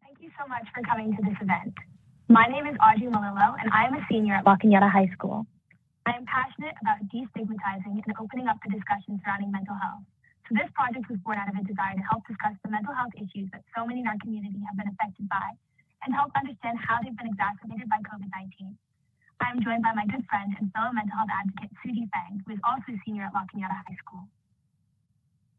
Thank you so much for coming to this event. My name is Audrey Malillo, and I am a senior at La Cañada High School. I am passionate about destigmatizing and opening up the discussion surrounding mental health. So this project was born out of a desire to help discuss the mental health issues that so many in our community have been affected by, and help understand how they've been exacerbated by COVID-19. I am joined by my good friend and fellow mental health advocate, Sudi Fang, who is also a senior at La Cañada High School.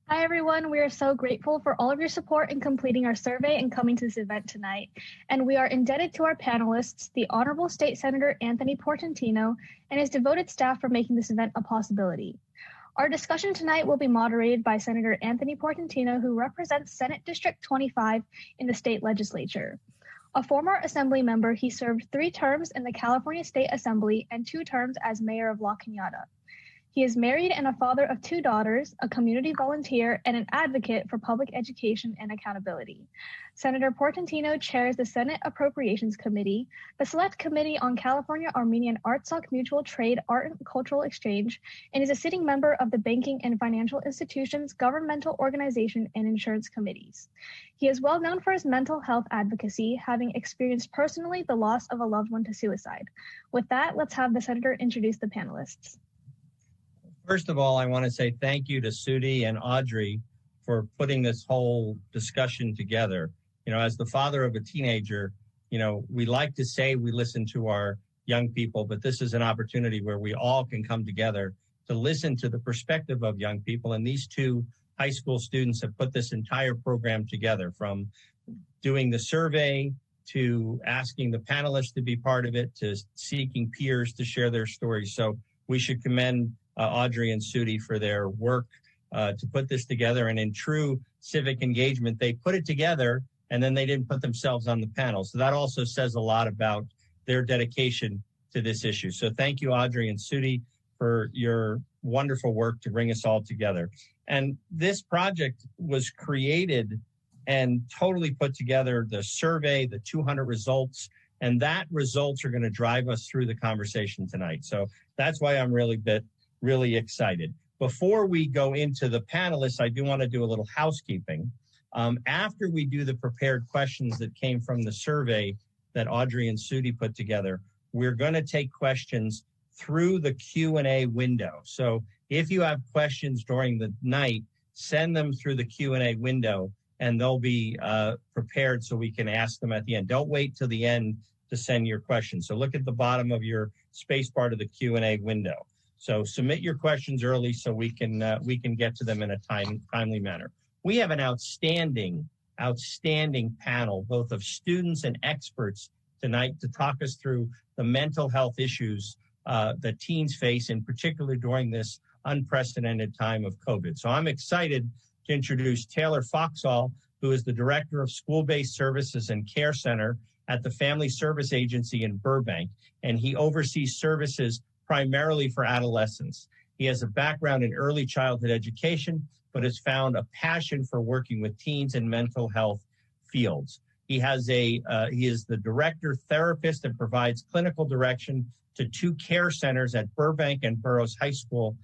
Hi, everyone. We are so grateful for all of your support in completing our survey and coming to this event tonight. And we are indebted to our panelists, the Honorable State Senator Anthony Portantino and his devoted staff for making this event a possibility. Our discussion tonight will be moderated by Senator Anthony Portantino, who represents Senate District 25 in the state legislature. A former assembly member, he served 3 terms in the California State Assembly and 2 terms as mayor of La Cañada. He is married and a father of 2 daughters, a community volunteer, and an advocate for public education and accountability. Senator Portantino chairs the Senate Appropriations Committee, the Select Committee on California Armenian Artsakh Mutual Trade Art and Cultural Exchange, and is a sitting member of the Banking and Financial Institutions, Governmental Organization, and Insurance Committees. He is well known for his mental health advocacy, having experienced personally the loss of a loved one to suicide. With that, let's have the Senator introduce the panelists. First of all, I want to say thank you to Sudi and Audrey for putting this whole discussion together. You know, as the father of a teenager, we like to say we listen to our young people, but this is an opportunity where we all can come together to listen to the perspective of young people. And these 2 high school students have put this entire program together, from doing the survey to asking the panelists to be part of it, to seeking peers to share their stories. So we should commend Audrey and Sudi for their work to put this together. And in true civic engagement, they put it together and then they didn't put themselves on the panel. So that also says a lot about their dedication to this issue. So thank you, Audrey and Sudi, for your wonderful work to bring us all together. And this project was created and totally put together, the survey, the 200 results, and that results are going to drive us through the conversation tonight. So that's why I'm really excited. Before we go into the panelists, I do want to do a little housekeeping. After we do the prepared questions that came from the survey that Audrey and Sudi put together, we're going to take questions through the Q&A window. So if you have questions during the night, send them through the Q&A window and they'll be prepared so we can ask them at the end. Don't wait till the end to send your questions. So look at the bottom of your space bar of the Q&A window. So submit your questions early so we can get to them in a timely manner. We have an outstanding panel, both of students and experts tonight, to talk us through the mental health issues that teens face, in particular during this unprecedented time of COVID. So I'm excited to introduce Taylor Foxall, who is the Director of School-Based Services and Care Center at the Family Service Agency in Burbank, and he oversees services primarily for adolescents. He has a background in early childhood education, but has found a passion for working with teens in mental health fields. He is the director therapist and provides clinical direction to 2 care centers at Burbank and Burroughs High School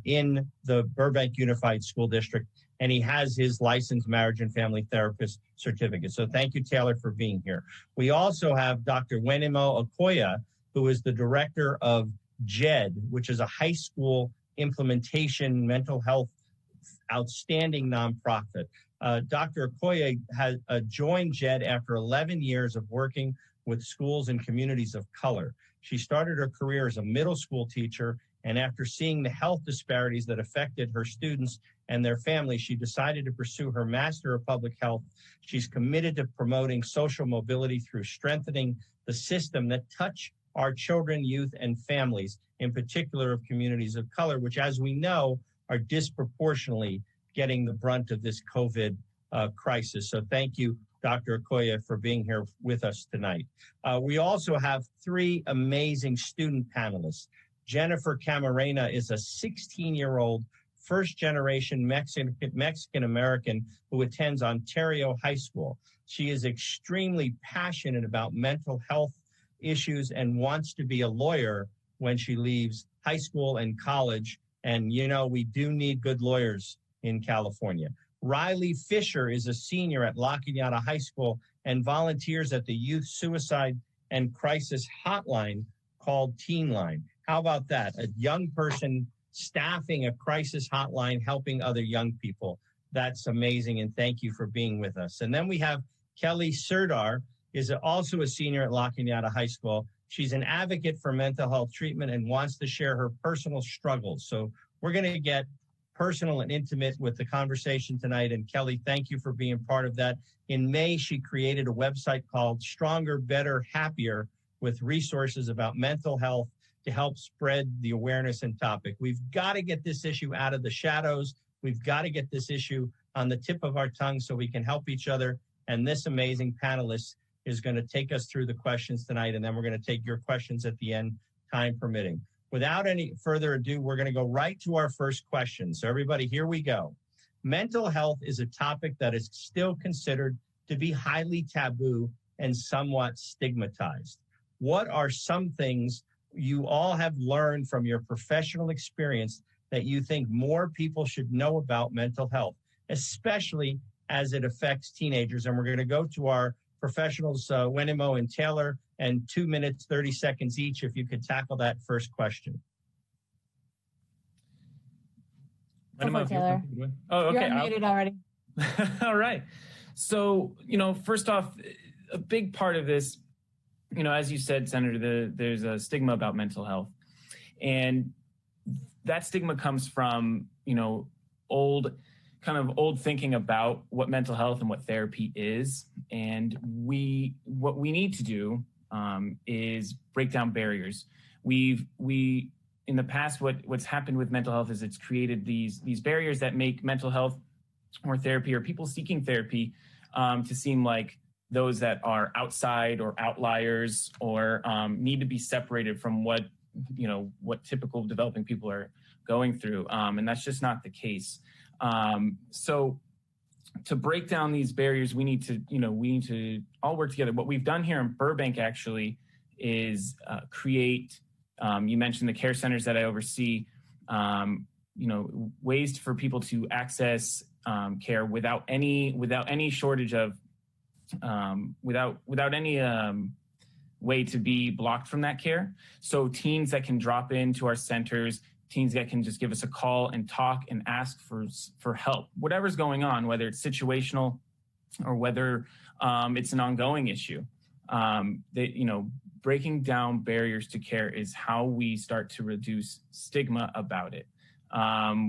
in the Burbank Unified School District. And he has his licensed marriage and family therapist certificate. So thank you, Taylor, for being here. We also have Dr. Wenimo Okoya, who is the director of JED, which is a high school implementation mental health outstanding nonprofit. Dr. Okoye has joined JED after 11 years of working with schools and communities of color. She started her career as a middle school teacher, and after seeing the health disparities that affected her students and their families, she decided to pursue her Master of Public Health. She's committed to promoting social mobility through strengthening the system that touch our children, youth, and families, in particular of communities of color, which, as we know, are disproportionately getting the brunt of this COVID crisis. So thank you, Dr. Okoye, for being here with us tonight. We also have 3 amazing student panelists. Jennifer Camarena is a 16-year-old first-generation Mexican-American who attends Ontario High School. She is extremely passionate about mental health issues and wants to be a lawyer when she leaves high school and college. And, we do need good lawyers in California. Riley Fisher is a senior at La Cañada High School and volunteers at the Youth Suicide and Crisis Hotline called Teen Line. How about that? A young person staffing a crisis hotline, helping other young people. That's amazing, and thank you for being with us. And then we have Kelly Serdar, is also a senior at La Cañada High School. She's an advocate for mental health treatment and wants to share her personal struggles. So we're going to get personal and intimate with the conversation tonight. And Kelly, thank you for being part of that. In May, she created a website called Stronger, Better, Happier with resources about mental health to help spread the awareness and topic. We've got to get this issue out of the shadows. We've got to get this issue on the tip of our tongue so we can help each other. And this amazing panelist is going to take us through the questions tonight, and then we're going to take your questions at the end, time permitting. Without any further ado, we're going to go right to our first question. So everybody, here we go. Mental health is a topic that is still considered to be highly taboo and somewhat stigmatized. What are some things you all have learned from your professional experience that you think more people should know about mental health, especially as it affects teenagers? And we're going to go to our professionals, Wenemo and Taylor, and 2 minutes, 30 seconds each, if you could tackle that first question. Wenemo, Taylor. Oh, okay. You're unmuted already. All right. So, first off, a big part of this, as you said, Senator, there's a stigma about mental health. And that stigma comes from, old thinking about what mental health and what therapy is. And what we need to do is break down barriers. We in the past, what's happened with mental health is it's created these barriers that make mental health or therapy or people seeking therapy to seem like those that are outside or outliers or need to be separated from what typical developing people are going through. And that's just not the case. So to break down these barriers, we need to all work together. What we've done here in Burbank actually is create, you mentioned the care centers that I oversee, ways for people to access care without any shortage of, without any way to be blocked from that care. So teens that can drop into our centers, teens that can just give us a call and talk and ask for help, whatever's going on, whether it's situational or whether it's an ongoing issue. Breaking down barriers to care is how we start to reduce stigma about it.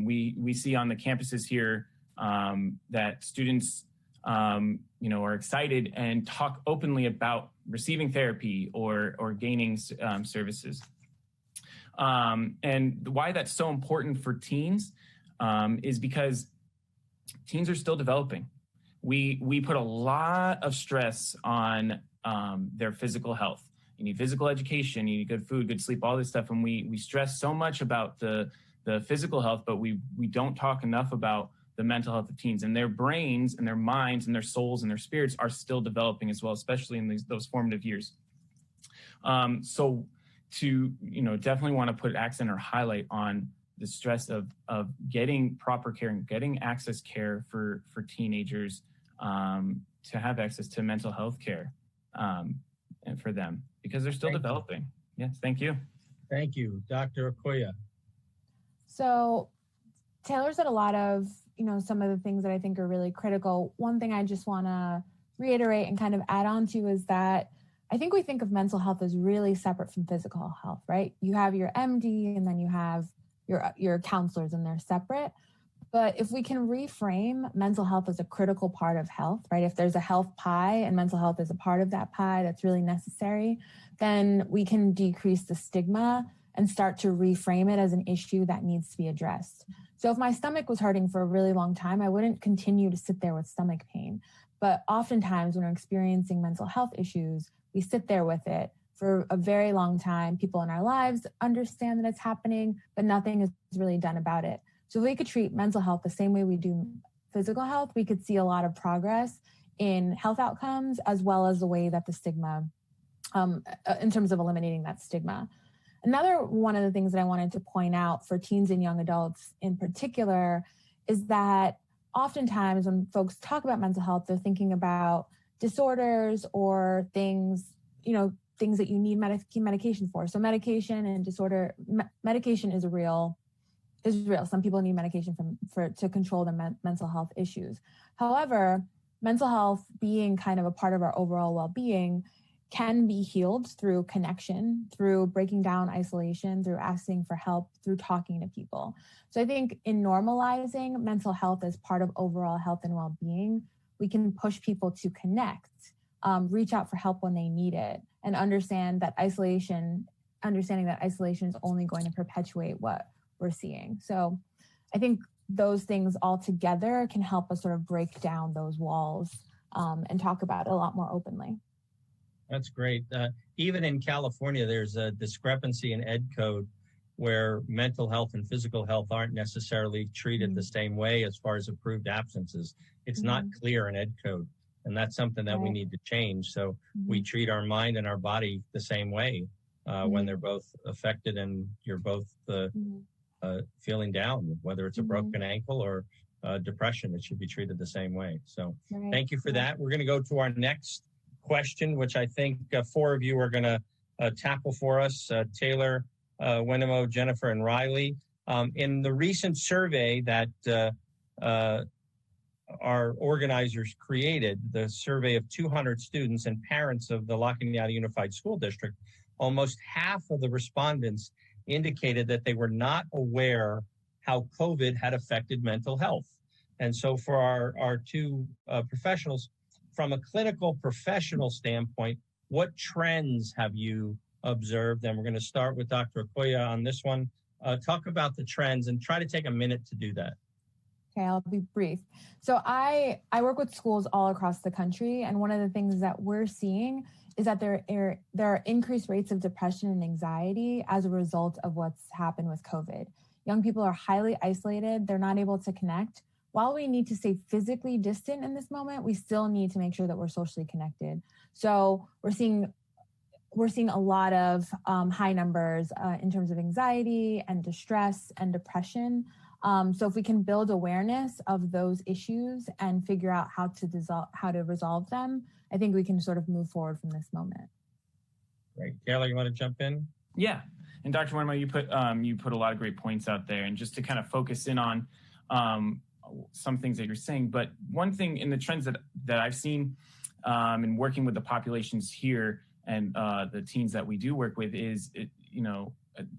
We see on the campuses here that students, are excited and talk openly about receiving therapy or gaining services. And why that's so important for teens is because teens are still developing. We put a lot of stress on their physical health. You need physical education, you need good food, good sleep, all this stuff. And we stress so much about the physical health, but we don't talk enough about the mental health of teens, and their brains and their minds and their souls and their spirits are still developing as well, especially in those formative years. So to, definitely want to put accent or highlight on the stress of getting proper care and getting access care for teenagers to have access to mental health care and for them, because they're still developing. Yes, thank you. Thank you. Dr. Okoya. So Taylor said a lot of, some of the things that I think are really critical. One thing I just want to reiterate and kind of add on to is that I think we think of mental health as really separate from physical health, right? You have your MD and then you have your counselors, and they're separate. But if we can reframe mental health as a critical part of health, right? If there's a health pie and mental health is a part of that pie that's really necessary, then we can decrease the stigma and start to reframe it as an issue that needs to be addressed. So if my stomach was hurting for a really long time, I wouldn't continue to sit there with stomach pain. But oftentimes when we're experiencing mental health issues, we sit there with it for a very long time. People in our lives understand that it's happening, but nothing is really done about it. So if we could treat mental health the same way we do physical health, we could see a lot of progress in health outcomes, as well as the way that the stigma, in terms of eliminating that stigma. Another one of the things that I wanted to point out for teens and young adults in particular is that oftentimes when folks talk about mental health, they're thinking about disorders or things, things that you need medication for. So medication and medication is real. Some people need medication to control their mental health issues. However, mental health being kind of a part of our overall well-being can be healed through connection, through breaking down isolation, through asking for help, through talking to people. So I think in normalizing mental health as part of overall health and well-being, we can push people to connect, reach out for help when they need it, and understanding that isolation is only going to perpetuate what we're seeing. So I think those things all together can help us sort of break down those walls and talk about it a lot more openly. That's great. Even in California, there's a discrepancy in ed code where mental health and physical health aren't necessarily treated the same way as far as approved absences. It's not clear in ed code, and that's something that we need to change. So we treat our mind and our body the same way when they're both affected and you're both feeling down, whether it's a broken ankle or depression, it should be treated the same way. So thank you for that. We're going to go to our next question, which I think four of you are going to tackle for us, Taylor, Wenemo, Jennifer, and Riley. In the recent survey that our organizers created, the survey of 200 students and parents of the La Cañada Unified School District, almost half of the respondents indicated that they were not aware how COVID had affected mental health. And so for our two professionals, from a clinical professional standpoint, what trends have you observed? And we're going to start with Dr. Okoya on this one. Talk about the trends and try to take a minute to do that. Okay, I'll be brief. So I work with schools all across the country, and one of the things that we're seeing is that there are increased rates of depression and anxiety as a result of what's happened with COVID. Young people are highly isolated. They're not able to connect. While we need to stay physically distant in this moment, we still need to make sure that we're socially connected. So we're seeing a lot of high numbers in terms of anxiety and distress and depression. So if we can build awareness of those issues and figure out how to resolve them, I think we can sort of move forward from this moment. Great. Taylor, you want to jump in? Yeah. And Dr. Wenemo, you put a lot of great points out there. And just to kind of focus in on some things that you're saying, but one thing in the trends that I've seen in working with the populations here and the teens that we do work with is,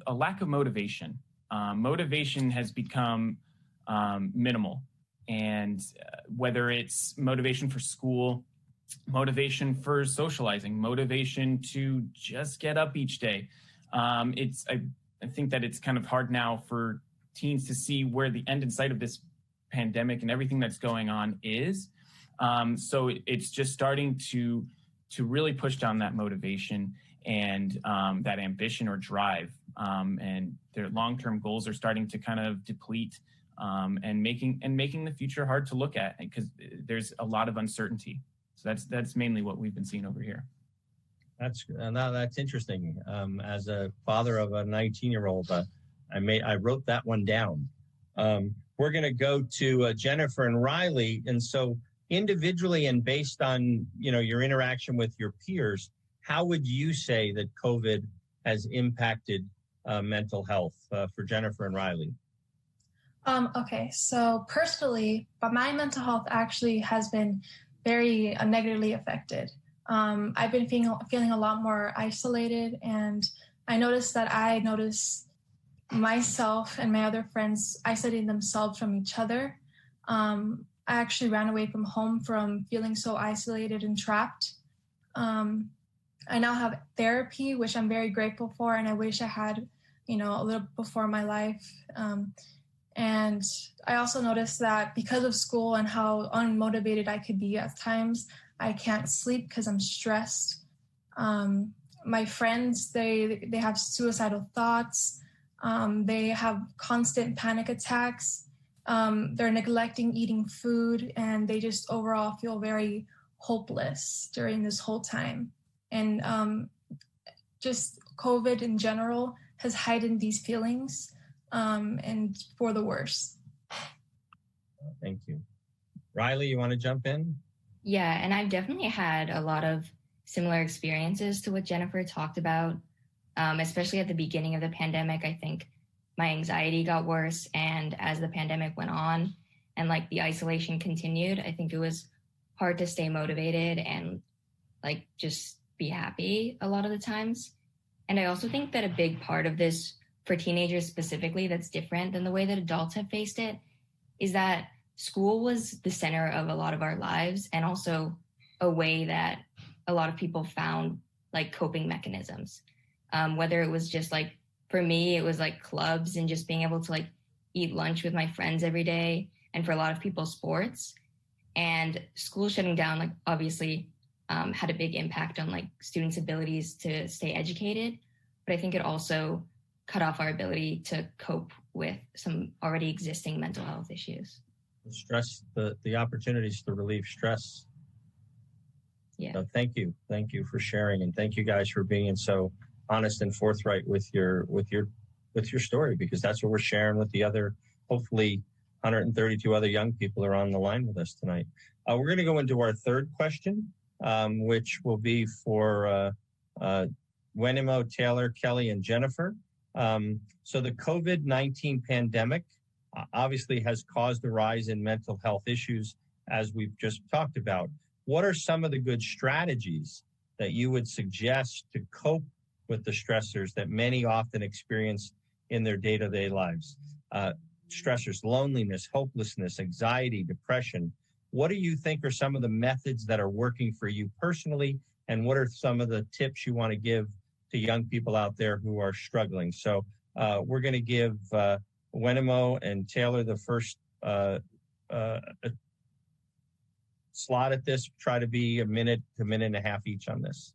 a lack of motivation. Motivation has become minimal, and whether it's motivation for school, motivation for socializing, motivation to just get up each day. I think that it's kind of hard now for teens to see where the end in sight of this pandemic and everything that's going on is. So it's just starting to really push down that motivation and that ambition or drive. And their long-term goals are starting to kind of deplete and making the future hard to look at because there's a lot of uncertainty. So that's mainly what we've been seeing over here. That's interesting. As a father of a 19-year-old, I wrote that one down. We're going to go to Jennifer and Riley, and so individually and based on your interaction with your peers, how would you say that COVID has impacted mental health for Jennifer and Riley? Okay, so personally, but my mental health actually has been very negatively affected. I've been feeling a lot more isolated, and I noticed myself and my other friends isolating themselves from each other. I actually ran away from home from feeling so isolated and trapped. I now have therapy, which I'm very grateful for, and I wish I had, a little before my life. And I also noticed that because of school and how unmotivated I could be at times, I can't sleep because I'm stressed. My friends, they have suicidal thoughts. They have constant panic attacks. They're neglecting eating food, and they just overall feel very hopeless during this whole time. And just COVID in general has heightened these feelings, and for the worse. Thank you. Riley, you want to jump in? Yeah, and I've definitely had a lot of similar experiences to what Jennifer talked about, especially at the beginning of the pandemic. I think my anxiety got worse, and as the pandemic went on and like the isolation continued, I think it was hard to stay motivated and like just be happy a lot of the times. And I also think that a big part of this for teenagers specifically that's different than the way that adults have faced it is that school was the center of a lot of our lives, and also a way that a lot of people found like coping mechanisms. Whether it was just like, for me, it was like clubs and just being able to like eat lunch with my friends every day. And for a lot of people, sports. And school shutting down, like obviously had a big impact on like students' abilities to stay educated. But I think it also cut off our ability to cope with some already existing mental health issues. Stress, the opportunities to relieve stress. Yeah. So thank you for sharing, and thank you guys for being so honest and forthright with your story, because that's what we're sharing with the other, hopefully 132 other young people are on the line with us tonight. We're going to go into our third question, which will be for Wenemo, Taylor, Kelly, and Jennifer. So the COVID-19 pandemic obviously has caused a rise in mental health issues, as we've just talked about. What are some of the good strategies that you would suggest to cope with the stressors that many often experience in their day-to-day lives? Stressors, loneliness, hopelessness, anxiety, depression. What do you think are some of the methods that are working for you personally? And what are some of the tips you want to give to young people out there who are struggling? So we're going to give Wenemo and Taylor the first slot at this. Try to be a minute to minute and a half each on this.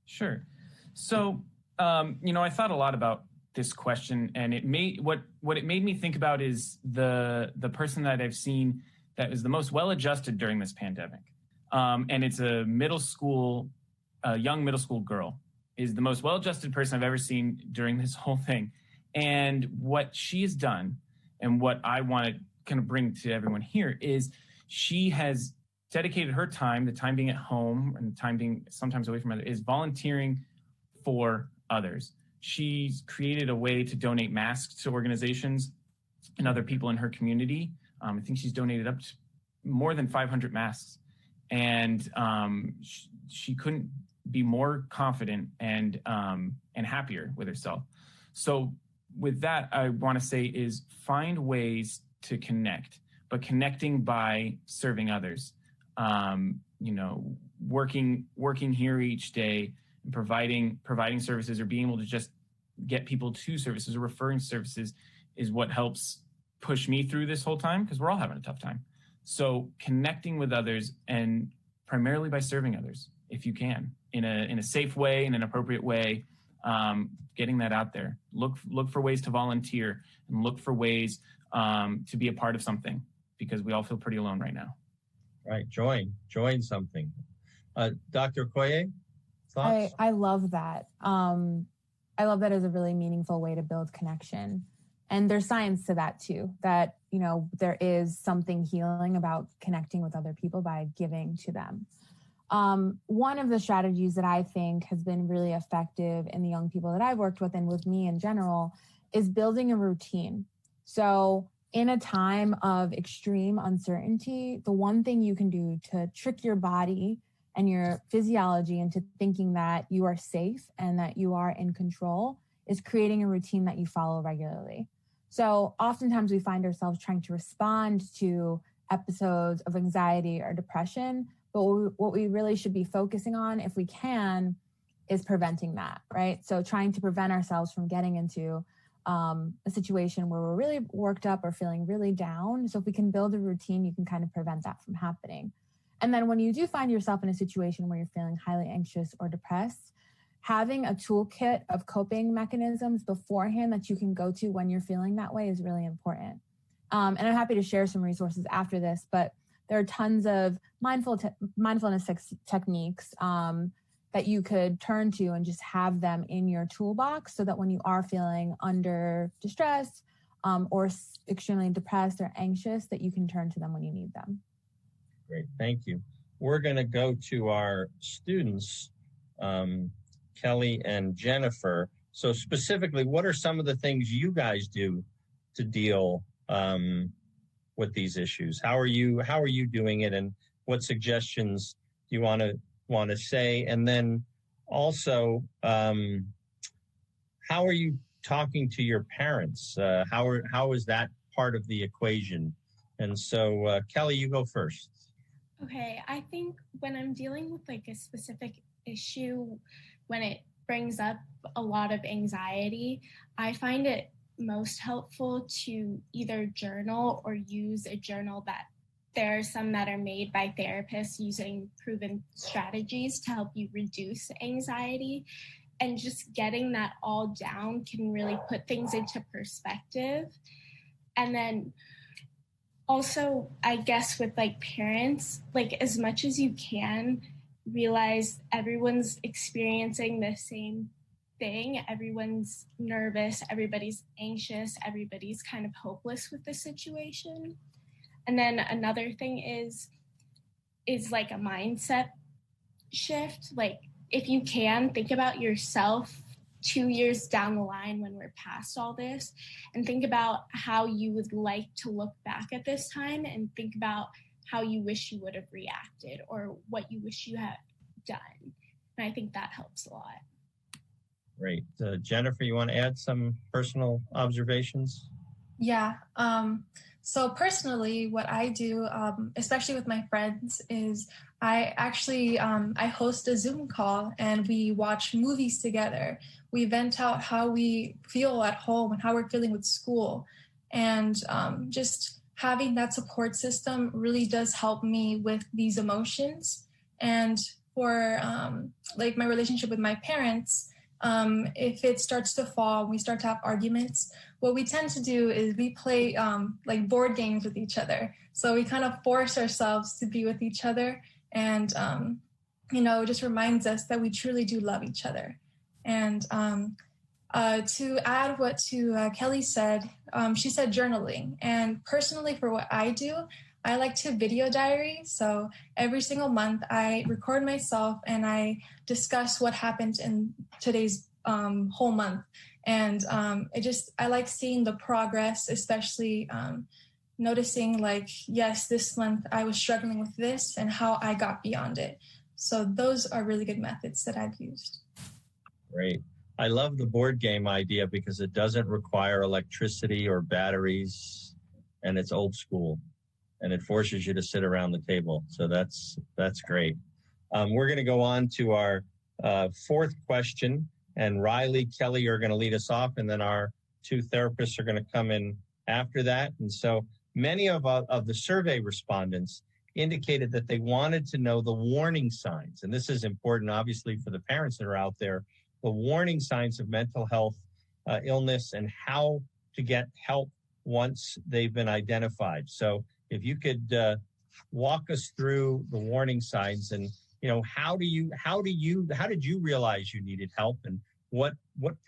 Sure. So, I thought a lot about this question, and it made what it made me think about is the person that I've seen that is the most well-adjusted during this pandemic. And it's a young middle school girl, is the most well-adjusted person I've ever seen during this whole thing. And what she has done, and what I want to kind of bring to everyone here, is she has dedicated her time, the time being at home and the time being sometimes away from others, is volunteering for others. She's created a way to donate masks to organizations and other people in her community. I think she's donated up to more than 500 masks. And she couldn't be more confident and happier with herself. So with that, I want to say is find ways to connect, but connecting by serving others. Working here each day and providing services, or being able to just get people to services or referring services, is what helps push me through this whole time, because we're all having a tough time. So connecting with others, and primarily by serving others, if you can, in a safe way, in an appropriate way, getting that out there. Look for ways to volunteer, and look for ways to be a part of something, because we all feel pretty alone right now. Right. Join something. Dr. Okoye, thoughts? I love that. I love that as a really meaningful way to build connection. And there's science to that too, that, there is something healing about connecting with other people by giving to them. One of the strategies that I think has been really effective in the young people that I've worked with, and with me in general, is building a routine. So in a time of extreme uncertainty, the one thing you can do to trick your body and your physiology into thinking that you are safe and that you are in control is creating a routine that you follow regularly. So oftentimes we find ourselves trying to respond to episodes of anxiety or depression, but what we really should be focusing on, if we can, is preventing that, right? So trying to prevent ourselves from getting into a situation where we're really worked up or feeling really down. So if we can build a routine, you can kind of prevent that from happening. And then when you do find yourself in a situation where you're feeling highly anxious or depressed, having a toolkit of coping mechanisms beforehand that you can go to when you're feeling that way is really important. And I'm happy to share some resources after this, but there are tons of mindfulness techniques that you could turn to and just have them in your toolbox, so that when you are feeling under distress or extremely depressed or anxious, that you can turn to them when you need them. Great, thank you. We're going to go to our students, Kelly and Jennifer. So specifically, what are some of the things you guys do to deal with these issues? How are you doing it, and what suggestions do you want to say? And then also, how are you talking to your parents? How is that part of the equation? And so, Kelly, you go first. Okay, I think when I'm dealing with like a specific issue, when it brings up a lot of anxiety, I find it most helpful to either journal or use a journal that there are some that are made by therapists using proven strategies to help you reduce anxiety. And just getting that all down can really put things into perspective. And then also, I guess with like parents, like as much as you can, realize everyone's experiencing the same thing. Everyone's nervous, everybody's anxious, everybody's kind of hopeless with the situation. And then another thing is like a mindset shift. Like if you can, think about yourself 2 years down the line when we're past all this, and think about how you would like to look back at this time, and think about how you wish you would have reacted or what you wish you had done. And I think that helps a lot. Great. Jennifer, you want to add some personal observations? Yeah. So personally, what I do, especially with my friends, is I actually I host a Zoom call and we watch movies together. We vent out how we feel at home and how we're feeling with school. And just having that support system really does help me with these emotions. And for like my relationship with my parents, if it starts to fall, we start to have arguments, what we tend to do is we play like board games with each other. So we kind of force ourselves to be with each other, and it just reminds us that we truly do love each other. And to add what to Kelly said, she said journaling. And personally, for what I do, I like to video diary. So every single month I record myself and I discuss what happened in today's whole month. And I like seeing the progress, especially noticing like, yes, this month I was struggling with this and how I got beyond it. So those are really good methods that I've used. Great. I love the board game idea because it doesn't require electricity or batteries, and it's old school, and it forces you to sit around the table. So that's great. We're going to go on to our fourth question, and Riley, Kelly are going to lead us off, and then our two therapists are going to come in after that. And so many of the survey respondents indicated that they wanted to know the warning signs. And this is important, obviously, for the parents that are out there, the warning signs of mental health illness and how to get help once they've been identified. So if you could walk us through the warning signs, and how did you realize you needed help, and what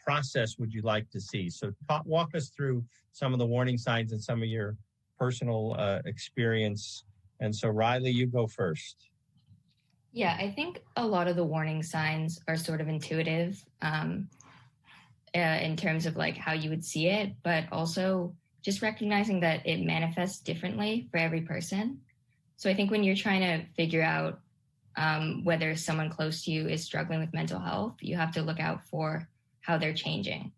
process would you like to see? So walk us through some of the warning signs and some of your personal experience. And so Riley, you go first. Yeah, I think a lot of the warning signs are sort of intuitive in terms of like how you would see it, but also just recognizing that it manifests differently for every person. So I think when you're trying to figure out whether someone close to you is struggling with mental health, you have to look out for how they're changing.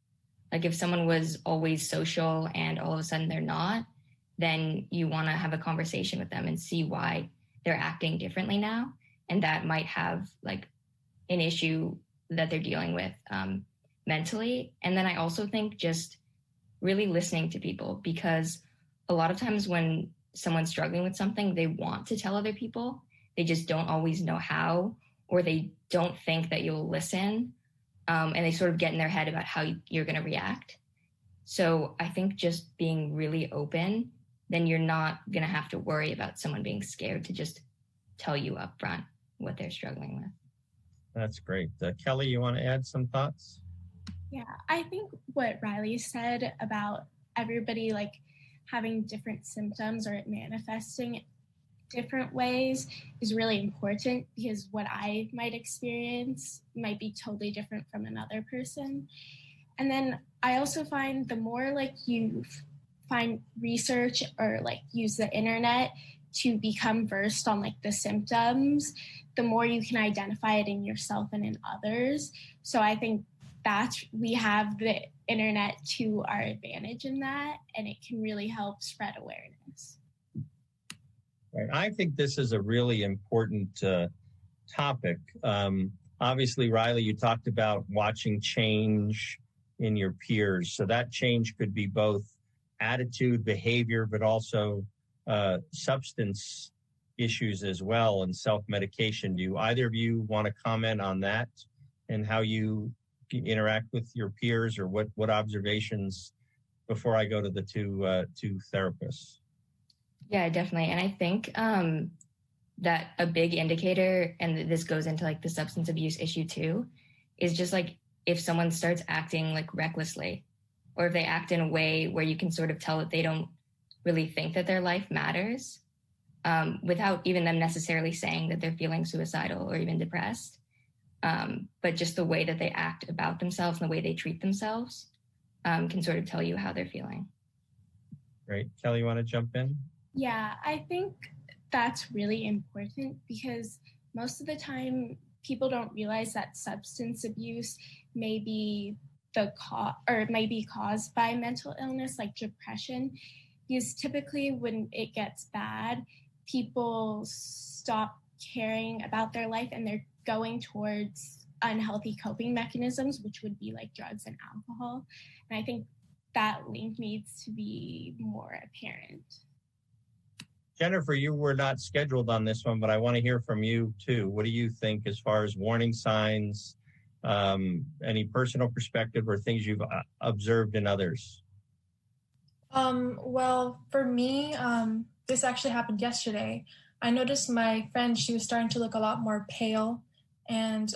Like if someone was always social and all of a sudden they're not, then you want to have a conversation with them and see why they're acting differently now. And that might have like an issue that they're dealing with mentally. And then I also think just really listening to people, because a lot of times when someone's struggling with something, they want to tell other people. They just don't always know how, or they don't think that you'll listen. And they sort of get in their head about how you're going to react. So I think just being really open, then you're not going to have to worry about someone being scared to just tell you up front what they're struggling with. That's great. Kelly, you want to add some thoughts? Yeah, I think what Riley said about everybody like having different symptoms or it manifesting different ways is really important, because what I might experience might be totally different from another person. And then I also find the more like you find research or like use the internet to become versed on like the symptoms, the more you can identify it in yourself and in others. So I think that we have the internet to our advantage in that, and it can really help spread awareness. Right. I think this is a really important topic. Obviously, Riley, you talked about watching change in your peers. So that change could be both attitude, behavior, but also substance issues as well, and self-medication. Do either of you want to comment on that and how you interact with your peers, or what observations before I go to the two therapists? Yeah, definitely. And I think that a big indicator, and this goes into like the substance abuse issue too, is just like if someone starts acting like recklessly, or if they act in a way where you can sort of tell that they don't really think that their life matters, without even them necessarily saying that they're feeling suicidal or even depressed. But just the way that they act about themselves and the way they treat themselves can sort of tell you how they're feeling. Great. Kelly, you want to jump in? Yeah, I think that's really important, because most of the time people don't realize that substance abuse may be may be caused by mental illness like depression, because typically when it gets bad, people stop caring about their life and they're going towards unhealthy coping mechanisms, which would be like drugs and alcohol. And I think that link needs to be more apparent. Jennifer, you were not scheduled on this one, but I want to hear from you too. What do you think as far as warning signs, any personal perspective or things you've observed in others? Well, for me, this actually happened yesterday. I noticed my friend, she was starting to look a lot more pale. And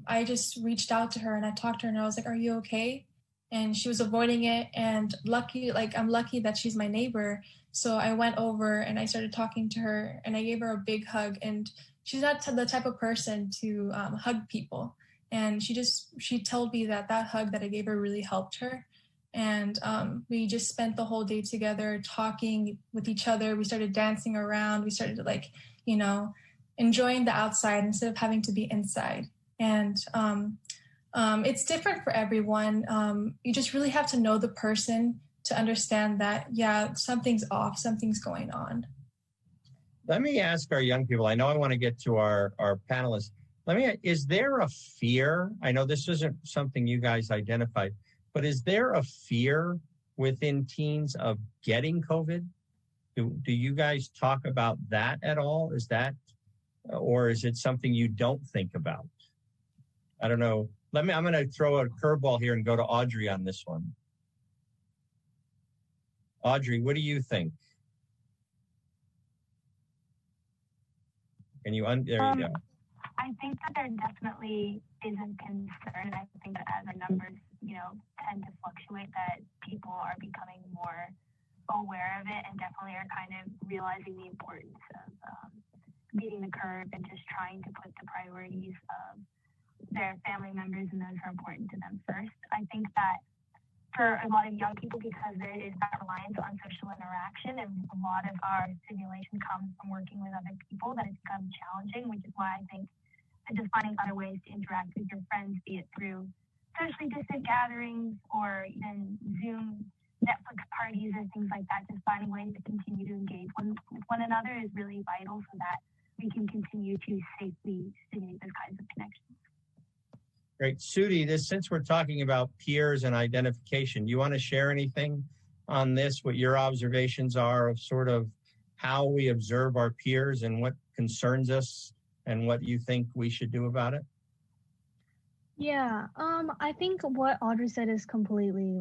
I just reached out to her and I talked to her and I was like, "Are you okay?" And she was avoiding it. And I'm lucky that she's my neighbor. So I went over and I started talking to her and I gave her a big hug. And she's not the type of person to hug people. And she told me that hug that I gave her really helped her. And we just spent the whole day together talking with each other. We started dancing around. We started enjoying the outside instead of having to be inside. And it's different for everyone. You just really have to know the person to understand that, yeah, something's off, something's going on. Let me ask our young people, I know I want to get to our panelists. Is there a fear? I know this isn't something you guys identified, but is there a fear within teens of getting COVID? Do you guys talk about that at all? Or is it something you don't think about? I don't know. I'm going to throw a curveball here and go to Audrey on this one. Audrey, what do you think? There you go. I think that there definitely is a concern. I think that as our numbers, tend to fluctuate, that people are becoming more aware of it and definitely are kind of realizing the importance of beating the curve and just trying to put the priorities of their family members and those who are important to them first. I think that for a lot of young people, because there is that reliance on social interaction and a lot of our stimulation comes from working with other people, that it's become challenging, which is why I think that just finding other ways to interact with your friends, be it through socially distant gatherings or even Zoom, Netflix parties or things like that, just finding ways to continue to engage with one another is really vital so that we can continue to safely stimulate those kinds of connections. Great. Sudi, since we're talking about peers and identification, do you want to share anything on this, what your observations are of sort of how we observe our peers and what concerns us and what you think we should do about it? Yeah, I think what Audrey said is completely,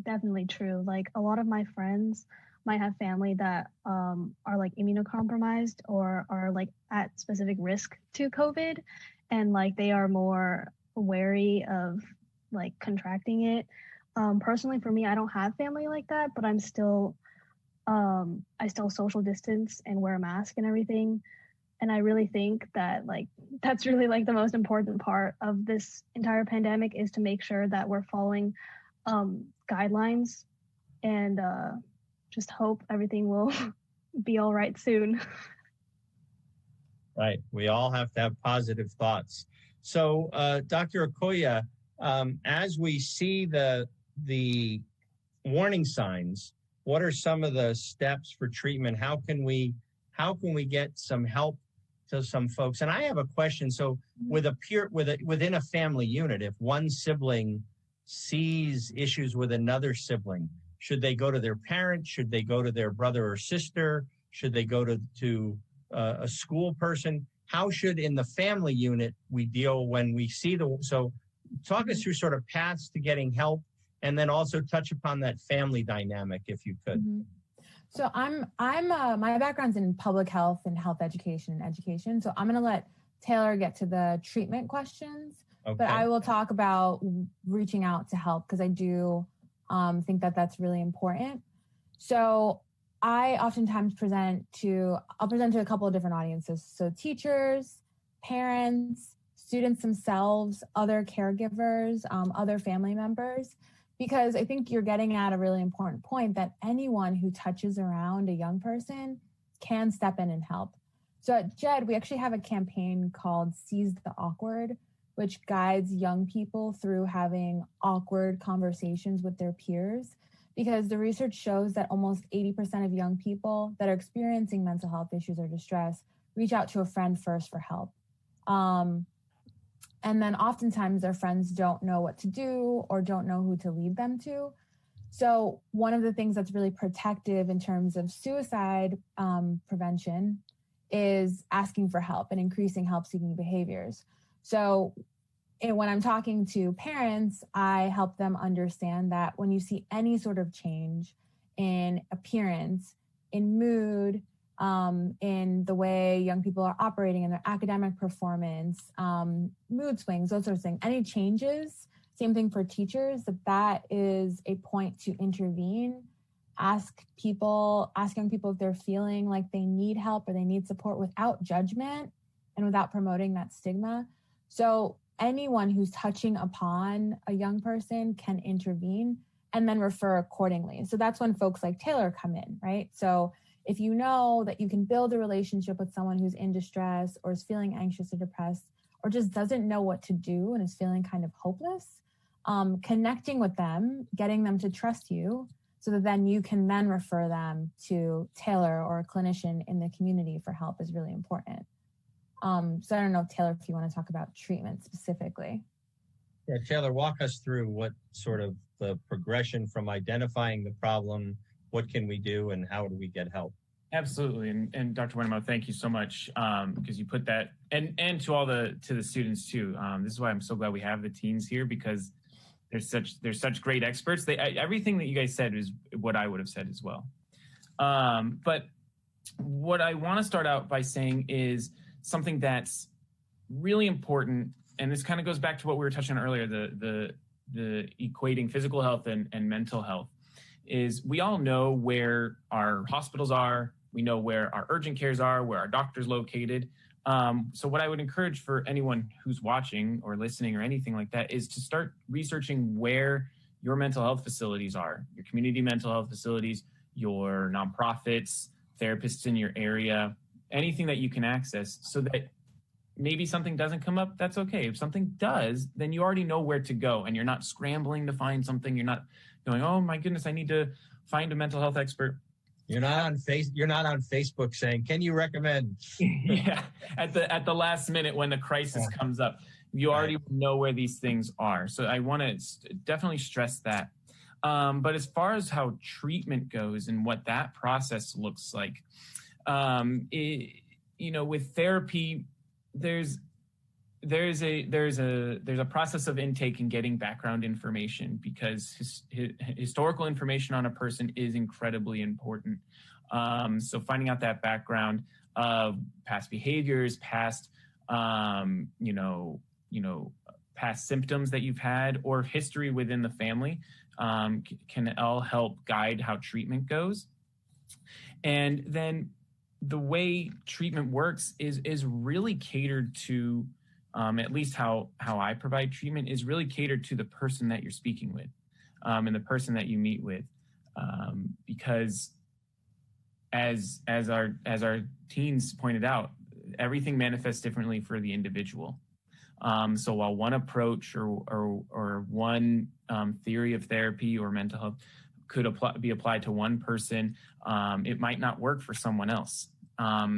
definitely true. A lot of my friends might have family that are immunocompromised or are at specific risk to COVID, and they are more wary of contracting it. Personally, for me, I don't have family like that, but I still social distance and wear a mask and everything. And I really think that that's really the most important part of this entire pandemic is to make sure that we're following guidelines and just hope everything will be all right soon. Right. We all have to have positive thoughts. So, Dr. Okoye, as we see the warning signs, what are some of the steps for treatment? How can we get some help to some folks? And I have a question. So, within a family unit, if one sibling sees issues with another sibling, should they go to their parent? Should they go to their brother or sister? Should they go to a school person? How should, in the family unit, we deal when we see so talk us through sort of paths to getting help, and then also touch upon that family dynamic, if you could. Mm-hmm. So my background's in public health and health education. So I'm going to let Taylor get to the treatment questions, okay. But I will talk about reaching out to help because I do think that that's really important. So I oftentimes present to a couple of different audiences. So teachers, parents, students themselves, other caregivers, other family members, because I think you're getting at a really important point that anyone who touches around a young person can step in and help. So at JED, we actually have a campaign called Seize the Awkward, which guides young people through having awkward conversations with their peers. Because the research shows that almost 80% of young people that are experiencing mental health issues or distress reach out to a friend first for help. And then oftentimes their friends don't know what to do or don't know who to lead them to. So one of the things that's really protective in terms of suicide prevention is asking for help and increasing help-seeking behaviors. So when I'm talking to parents, I help them understand that when you see any sort of change in appearance, in mood, in the way young people are operating in their academic performance, mood swings, those sorts of things, any changes, same thing for teachers, that is a point to intervene. Ask young people if they're feeling like they need help or they need support without judgment and without promoting that stigma. So anyone who's touching upon a young person can intervene and then refer accordingly. So that's when folks like Taylor come in, right? So if you know that you can build a relationship with someone who's in distress or is feeling anxious or depressed or just doesn't know what to do and is feeling kind of hopeless, connecting with them, getting them to trust you so that then you can then refer them to Taylor or a clinician in the community for help is really important. So I don't know, Taylor, if you want to talk about treatment specifically. Yeah, Taylor, walk us through what sort of the progression from identifying the problem, what can we do, and how do we get help? Absolutely, and Dr. Wenemo, thank you so much because you put that, and to the students too. This is why I'm so glad we have the teens here because they're such great experts. Everything that you guys said is what I would have said as well. But what I want to start out by saying is something that's really important, and this kind of goes back to what we were touching on earlier, the equating physical health and mental health, is we all know where our hospitals are, we know where our urgent cares are, where our doctor's located. So what I would encourage for anyone who's watching or listening or anything like that is to start researching where your mental health facilities are, your community mental health facilities, your nonprofits, therapists in your area, anything that you can access so that maybe something doesn't come up, that's okay. If something does, then you already know where to go and you're not scrambling to find something. You're not going, oh my goodness, I need to find a mental health expert. You're not on Facebook saying, can you recommend? Yeah, at the last minute when the crisis comes up, you already know where these things are. So I want to definitely stress that. But as far as how treatment goes and what that process looks like, with therapy, there's a process of intake and getting background information because historical information on a person is incredibly important. So finding out that background of past behaviors, past past symptoms that you've had or history within the family can all help guide how treatment goes. And then the way treatment works is really catered to, at least how I provide treatment, is really catered to the person that you're speaking with and the person that you meet with. Because as our teens pointed out, everything manifests differently for the individual. So while one approach or one theory of therapy or mental health could be applied to one person, it might not work for someone else.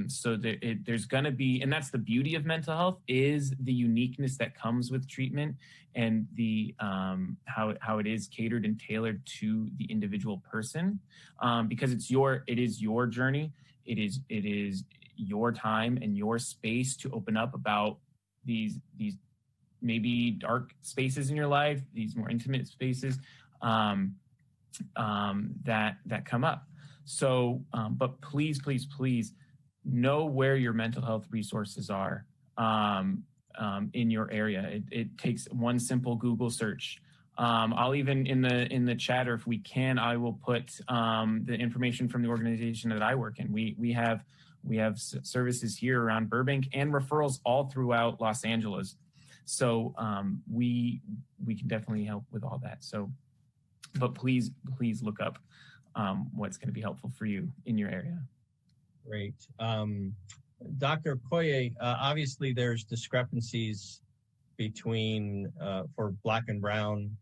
So there's going to be, and that's the beauty of mental health, is the uniqueness that comes with treatment and the how it is catered and tailored to the individual person, because it is your journey, it is your time and your space to open up about these maybe dark spaces in your life, these more intimate spaces that come up. So, but please know where your mental health resources are in your area. It takes one simple Google search. I'll even in the chat, or if we can, I will put the information from the organization that I work in. We have services here around Burbank and referrals all throughout Los Angeles. So we can definitely help with all that. So, but please look up what's going to be helpful for you in your area. Great. Dr. Koye, obviously there's discrepancies between, for Black and Brown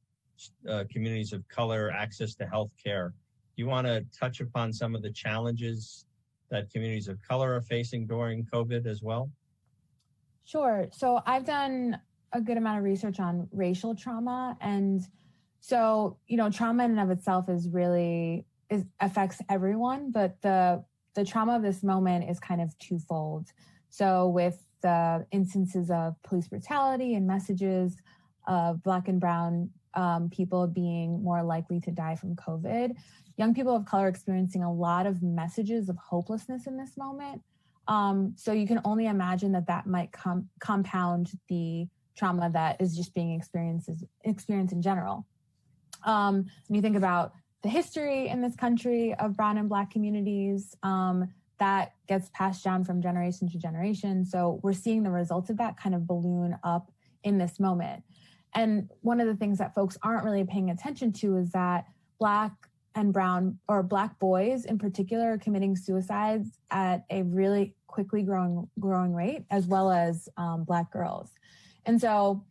communities of color, access to health care. Do you want to touch upon some of the challenges that communities of color are facing during COVID as well? Sure. So I've done a good amount of research on racial trauma. And so, trauma in and of itself affects everyone, but the trauma of this moment is kind of twofold. So with the instances of police brutality and messages of Black and Brown people being more likely to die from COVID, young people of color experiencing a lot of messages of hopelessness in this moment. So you can only imagine that might compound the trauma that is just being experienced in general. When you think about the history in this country of Brown and Black communities, that gets passed down from generation to generation. So we're seeing the results of that kind of balloon up in this moment. And one of the things that folks aren't really paying attention to is that Black and Brown, or Black boys in particular, are committing suicides at a really quickly growing rate, as well as Black girls. And so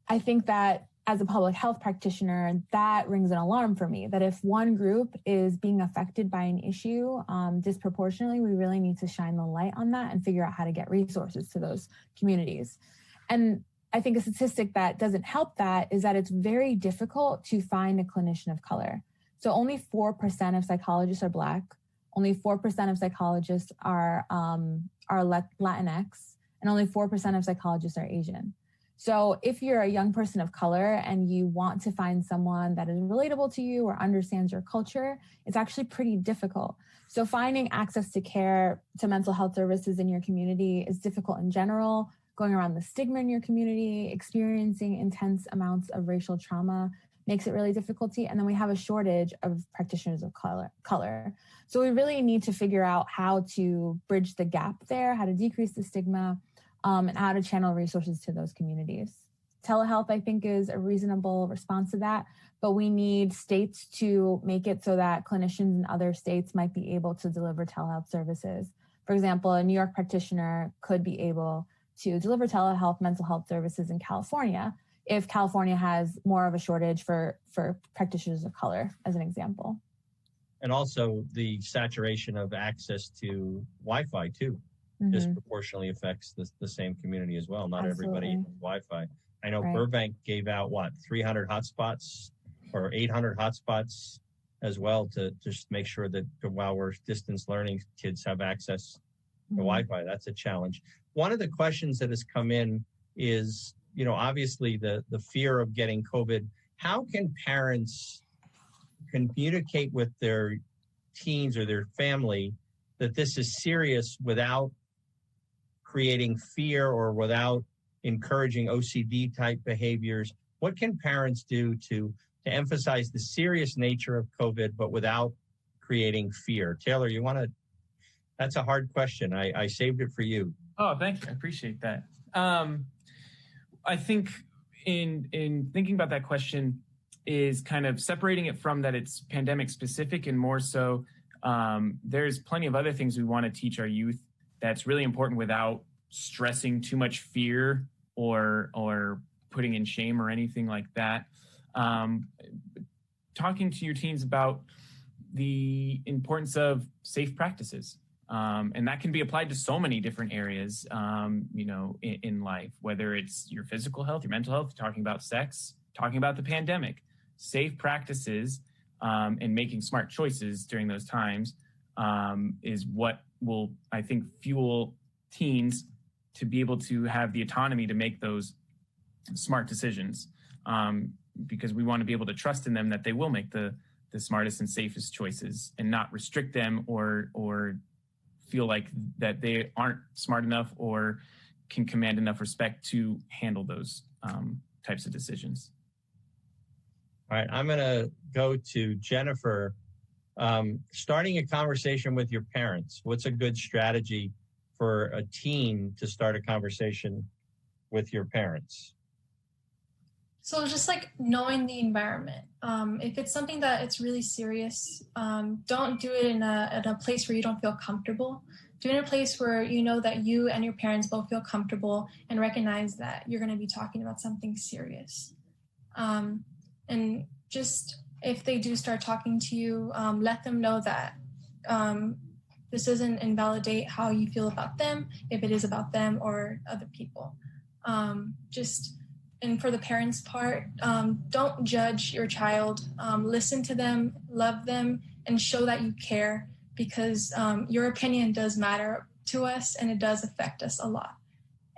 I think that as a public health practitioner, that rings an alarm for me, that if one group is being affected by an issue disproportionately, we really need to shine the light on that and figure out how to get resources to those communities. And I think a statistic that doesn't help that is that it's very difficult to find a clinician of color. So only 4% of psychologists are Black, only 4% of psychologists are Latinx, and only 4% of psychologists are Asian. So if you're a young person of color and you want to find someone that is relatable to you or understands your culture, it's actually pretty difficult. So finding access to care, to mental health services in your community is difficult in general. Going around the stigma in your community, experiencing intense amounts of racial trauma makes it really difficult. And then we have a shortage of practitioners of color. So we really need to figure out how to bridge the gap there, how to decrease the stigma, and how to channel resources to those communities. Telehealth, I think, is a reasonable response to that, but we need states to make it so that clinicians in other states might be able to deliver telehealth services. For example, a New York practitioner could be able to deliver telehealth mental health services in California if California has more of a shortage for practitioners of color, as an example. And also the saturation of access to Wi-Fi too. Disproportionately affects the same community as well. Not everybody has Wi-Fi. I know Burbank gave out 300 hotspots or 800 hotspots as well to just make sure that while we're distance learning, kids have access to Wi-Fi. That's a challenge. One of the questions that has come in is, obviously the fear of getting COVID. How can parents communicate with their teens or their family that this is serious without creating fear or without encouraging OCD type behaviors? What can parents do to emphasize the serious nature of COVID, but without creating fear? Taylor, that's a hard question. I saved it for you. Oh, thank you. I appreciate that. I think in thinking about that question is kind of separating it from that it's pandemic specific, and more so there's plenty of other things we want to teach our youth that's really important without stressing too much fear or putting in shame or anything like that. Talking to your teens about the importance of safe practices. And that can be applied to so many different areas, in life, whether it's your physical health, your mental health, talking about sex, talking about the pandemic. Safe practices and making smart choices during those times is what will, I think, fuel teens to be able to have the autonomy to make those smart decisions, because we want to be able to trust in them that they will make the smartest and safest choices and not restrict them or feel like that they aren't smart enough or can command enough respect to handle those types of decisions. All right, I'm going to go to Jennifer. Starting a conversation with your parents. What's a good strategy for a teen to start a conversation with your parents? So just like knowing the environment. If it's something that it's really serious, don't do it in a place where you don't feel comfortable. Do it in a place where you know that you and your parents both feel comfortable and recognize that you're going to be talking about something serious. And just if they do start talking to you, let them know that this doesn't invalidate how you feel about them, if it is about them or other people. And for the parents' part, don't judge your child. Listen to them, love them, and show that you care, because your opinion does matter to us and it does affect us a lot.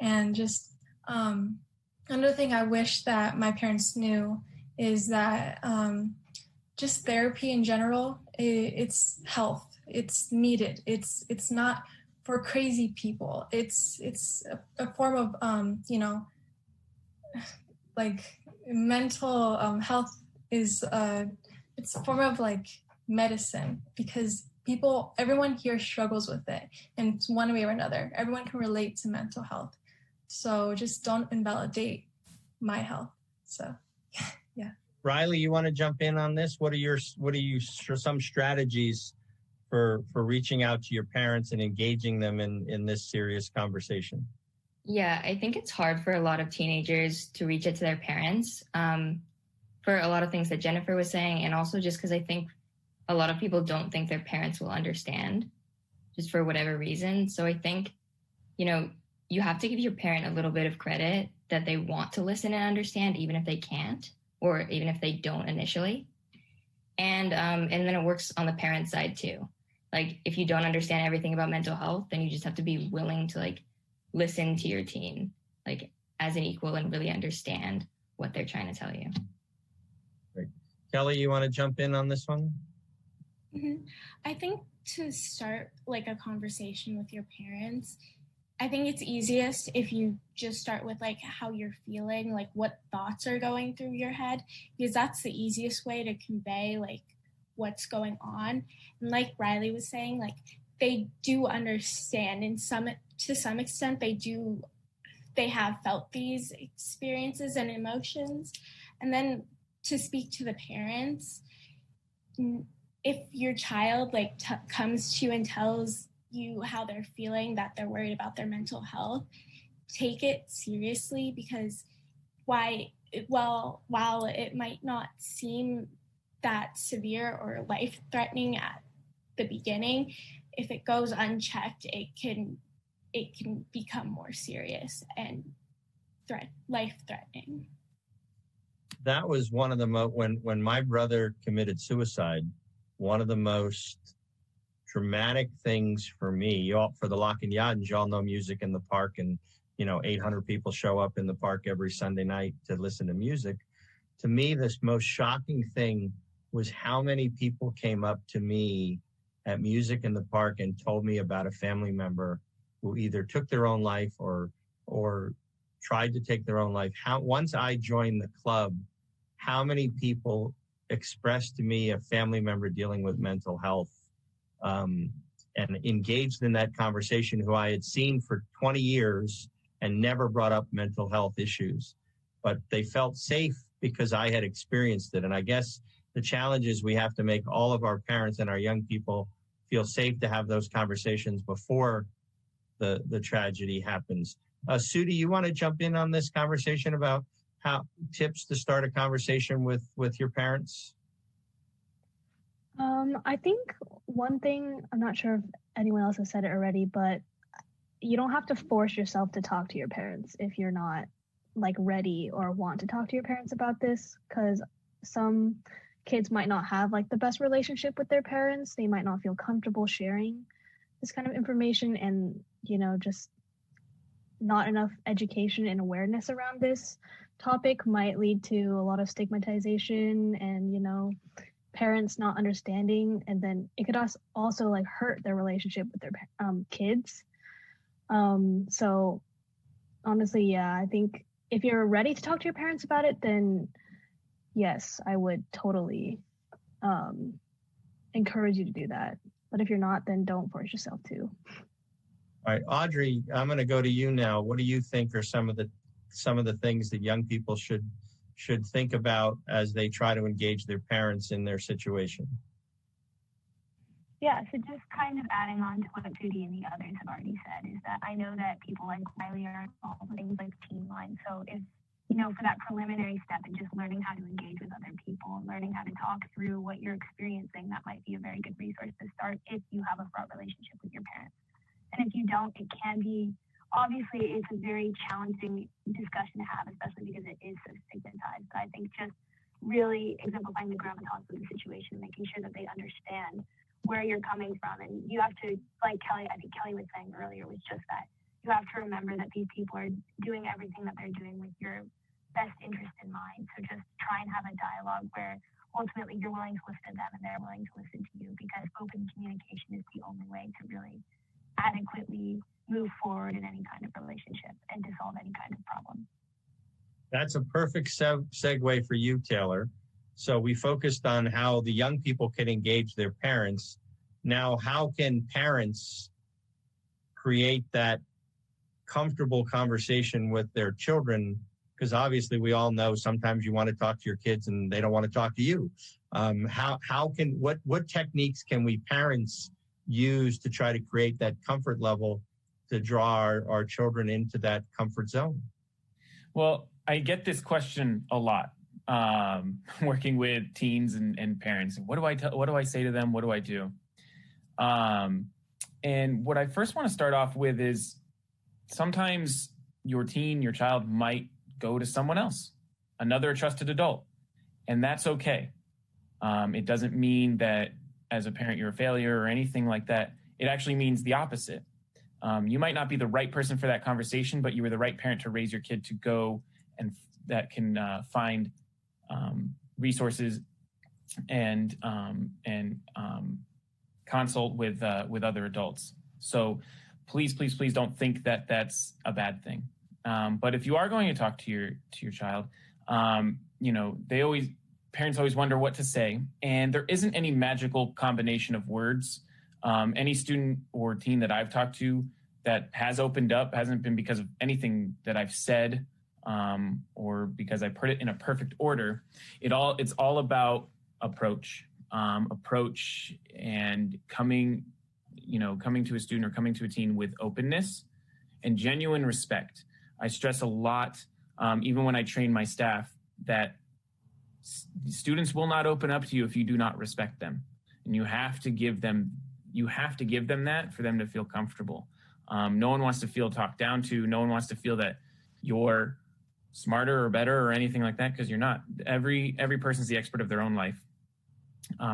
And just another thing I wish that my parents knew is that just therapy in general, it's health. It's needed. It's not for crazy people. It's a form of like mental health is it's a form of like medicine, because everyone here struggles with it in one way or another. Everyone can relate to mental health. So just don't invalidate my health. So yeah. Riley, you want to jump in on this? What are some strategies for reaching out to your parents and engaging them in this serious conversation? Yeah, I think it's hard for a lot of teenagers to reach out to their parents for a lot of things that Jennifer was saying, and also just because I think a lot of people don't think their parents will understand just for whatever reason. So I think, you have to give your parent a little bit of credit that they want to listen and understand, even if they can't, or even if they don't initially. And then it works on the parent side too. Like if you don't understand everything about mental health, then you just have to be willing to listen to your teen, as an equal, and really understand what they're trying to tell you. Great. Kelly, you want to jump in on this one? Mm-hmm. I think to start a conversation with your parents, I think it's easiest if you just start with how you're feeling, what thoughts are going through your head, because that's the easiest way to convey what's going on. And like Riley was saying, they do understand, and to some extent they have felt these experiences and emotions. And then to speak to the parents, if your child comes to you and tells you how they're feeling, that they're worried about their mental health, take it seriously, because while it might not seem that severe or life-threatening at the beginning, if it goes unchecked, it can become more serious and life-threatening. That was one of the when my brother committed suicide, one of the most dramatic things for me, for the Lock and Yadins, you all know Music in the Park, and 800 people show up in the park every Sunday night to listen to music. To me, this most shocking thing was how many people came up to me at Music in the Park and told me about a family member who either took their own life or tried to take their own life. Once I joined the club, how many people expressed to me a family member dealing with mental health and engaged in that conversation who I had seen for 20 years and never brought up mental health issues, but they felt safe because I had experienced it. And I guess the challenge is we have to make all of our parents and our young people feel safe to have those conversations before the tragedy happens. Sue, do you want to jump in on this conversation about how tips to start a conversation with your parents? I think one thing, I'm not sure if anyone else has said it already, but you don't have to force yourself to talk to your parents if you're not like ready or want to talk to your parents about this, because some kids might not have like the best relationship with their parents. They might not feel comfortable sharing this kind of information, and just not enough education and awareness around this topic might lead to a lot of stigmatization and parents not understanding, and then it could also like hurt their relationship with their kids. So honestly, yeah, I think if you're ready to talk to your parents about it, then yes, I would totally encourage you to do that. But if you're not, then don't force yourself to. All right, Audrey, I'm going to go to you now. What do you think are some of the things that young people should think about as they try to engage their parents in their situation? Yeah, so just kind of adding on to what Judy and the others have already said is that I know that people like Riley are involved with things like Teen Line. So if, for that preliminary step and just learning how to engage with other people and learning how to talk through what you're experiencing, that might be a very good resource to start if you have a fraught relationship with your parents. And if you don't, it can be, obviously, it's a very challenging discussion to have, especially because it is so stigmatized. But I think just really exemplifying the gravitas of the situation, making sure that they understand where you're coming from. And you have to, like Kelly, I think Kelly was saying earlier, was just that you have to remember that these people are doing everything that they're doing with your best interest in mind. So just try and have a dialogue where ultimately you're willing to listen to them and they're willing to listen to you, because open communication is the only way to really adequately move forward in any kind of relationship and to solve any kind of problem. That's a perfect segue for you, Taylor. So we focused on how the young people can engage their parents. Now, how can parents create that comfortable conversation with their children? Because obviously we all know sometimes you want to talk to your kids and they don't want to talk to you. What techniques can we parents use to try to create that comfort level to draw our children into that comfort zone? Well, I get this question a lot, working with teens and parents. What do I say to them? What do I do? And what I first want to start off with is sometimes your teen, your child might go to someone else, another trusted adult, and that's okay. It doesn't mean that as a parent you're a failure or anything like that. It actually means the opposite. You might not be the right person for that conversation, but you were the right parent to raise your kid to go and that can find resources and consult with other adults. So please don't think that that's a bad thing. But if you are going to talk to your child, parents always wonder what to say, and there isn't any magical combination of words. Any student or teen that I've talked to that has opened up hasn't been because of anything that I've said or because I put it in a perfect order. It's all about approach and coming to a student or coming to a teen with openness and genuine respect. I stress a lot, even when I train my staff, that students will not open up to you if you do not respect them, and you have to give them that for them to feel comfortable. No one wants to feel talked down to. No one wants to feel that you're smarter or better or anything like that, because you're not. Every person's the expert of their own life.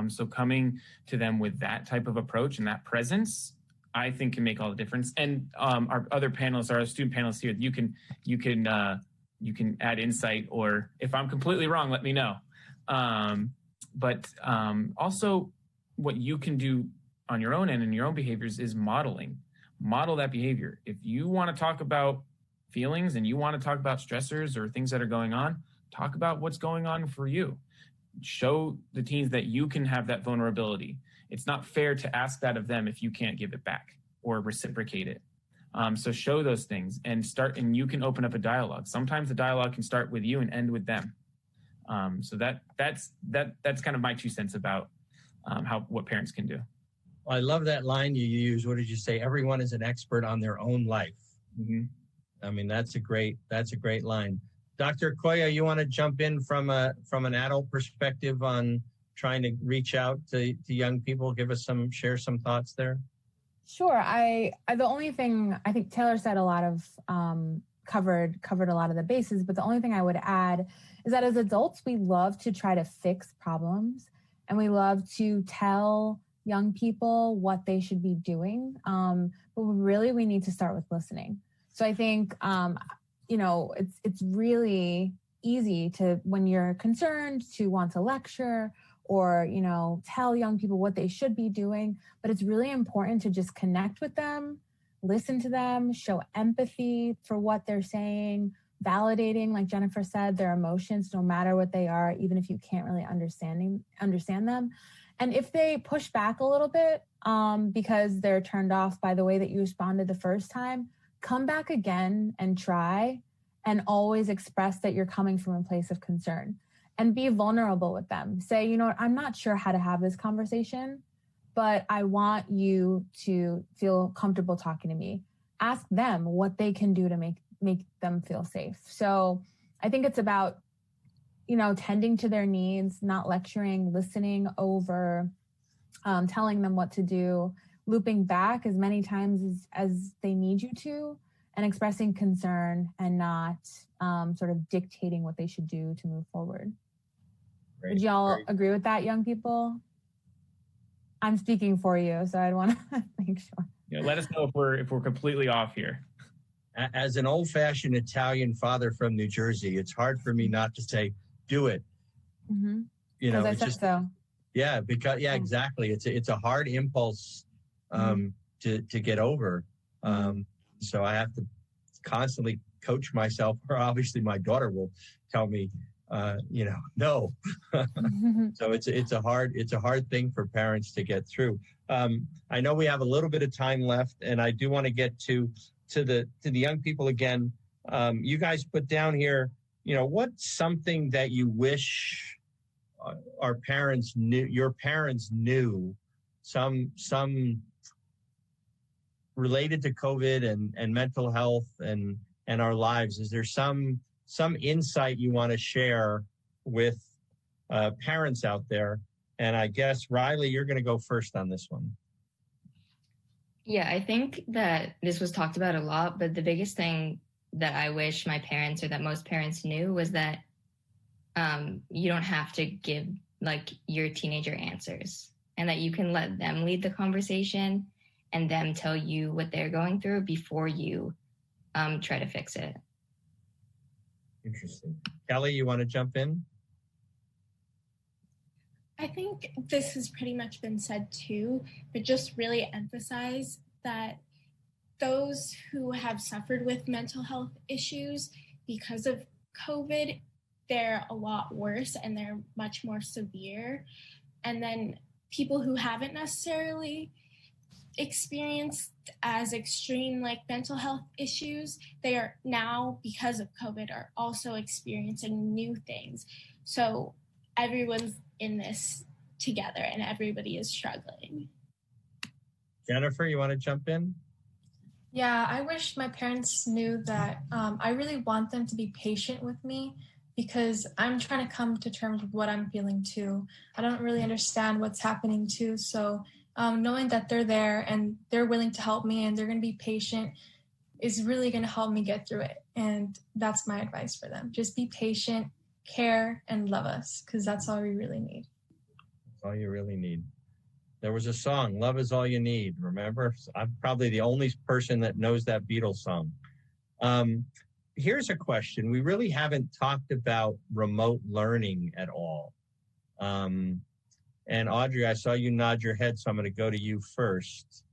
So coming to them with that type of approach and that presence, I think can make all the difference. And our other panelists, our student panelists here, you can add insight, or if I'm completely wrong, let me know. But also what you can do on your own end and your own behaviors is model that behavior. If you want to talk about feelings and you want to talk about stressors or things that are going on, talk about what's going on for you. Show the teens that you can have that vulnerability. It's not fair to ask that of them if you can't give it back or reciprocate it. So show those things and and you can open up a dialogue. Sometimes the dialogue can start with you and end with them. So that's kind of my 2 cents about what parents can do. Well, I love that line you use. What did you say? Everyone is an expert on their own life. Mm-hmm. I mean, that's a great line. Dr. Koya, you want to jump in from an adult perspective on trying to reach out to young people? Share some thoughts there. Sure. The only thing, I think Taylor said a lot of, covered a lot of the bases, but the only thing I would add is that as adults, we love to try to fix problems and we love to tell young people what they should be doing. But really we need to start with listening. So I think, it's really easy to, when you're concerned, to want to lecture or, tell young people what they should be doing. But it's really important to just connect with them, listen to them, show empathy for what they're saying, validating, like Jennifer said, their emotions, no matter what they are, even if you can't really understand them. And if they push back a little bit because they're turned off by the way that you responded the first time, come back again and try, and always express that you're coming from a place of concern and be vulnerable with them. Say, I'm not sure how to have this conversation, but I want you to feel comfortable talking to me. Ask them what they can do to make them feel safe. So I think it's about, tending to their needs, not lecturing, listening over, telling them what to do, looping back as many times as they need you to, and expressing concern and not sort of dictating what they should do to move forward. Great. Would y'all agree with that, young people? I'm speaking for you, so I'd want to make sure. Let us know if we're completely off here. As an old-fashioned Italian father from New Jersey, it's hard for me not to say, do it. Mm-hmm. Because I said so. Yeah, exactly. It's a hard impulse to get over. So I have to constantly coach myself, or obviously my daughter will tell me, no. So it's a hard thing for parents to get through. I know we have a little bit of time left, and I do want to get to the young people again. You guys put down here, what's something that you wish your parents knew, some related to COVID and mental health and our lives? Is there some insight you want to share with parents out there? And I guess, Riley, you're going to go first on this one. Yeah, I think that this was talked about a lot, but the biggest thing that I wish my parents, or that most parents knew, was that you don't have to give your teenager answers, and that you can let them lead the conversation and them tell you what they're going through before you try to fix it. Interesting. Kelly, you want to jump in? I think this has pretty much been said too, but just really emphasize that those who have suffered with mental health issues because of COVID, they're a lot worse and they're much more severe. And then people who haven't necessarily experienced as extreme mental health issues, they are now, because of COVID, are also experiencing new things. So everyone's in this together and everybody is struggling. Jennifer, you want to jump in? Yeah, I wish my parents knew that I really want them to be patient with me, because I'm trying to come to terms with what I'm feeling too. I don't really understand what's happening too. So knowing that they're there and they're willing to help me and they're going to be patient is really going to help me get through it. And that's my advice for them. Just be patient, care, and love us, because that's all we really need. That's all you really need. There was a song, Love Is All You Need, remember? I'm probably the only person that knows that Beatles song. Here's a question. We really haven't talked about remote learning at all. And Audrey, I saw you nod your head, so I'm going to go to you first.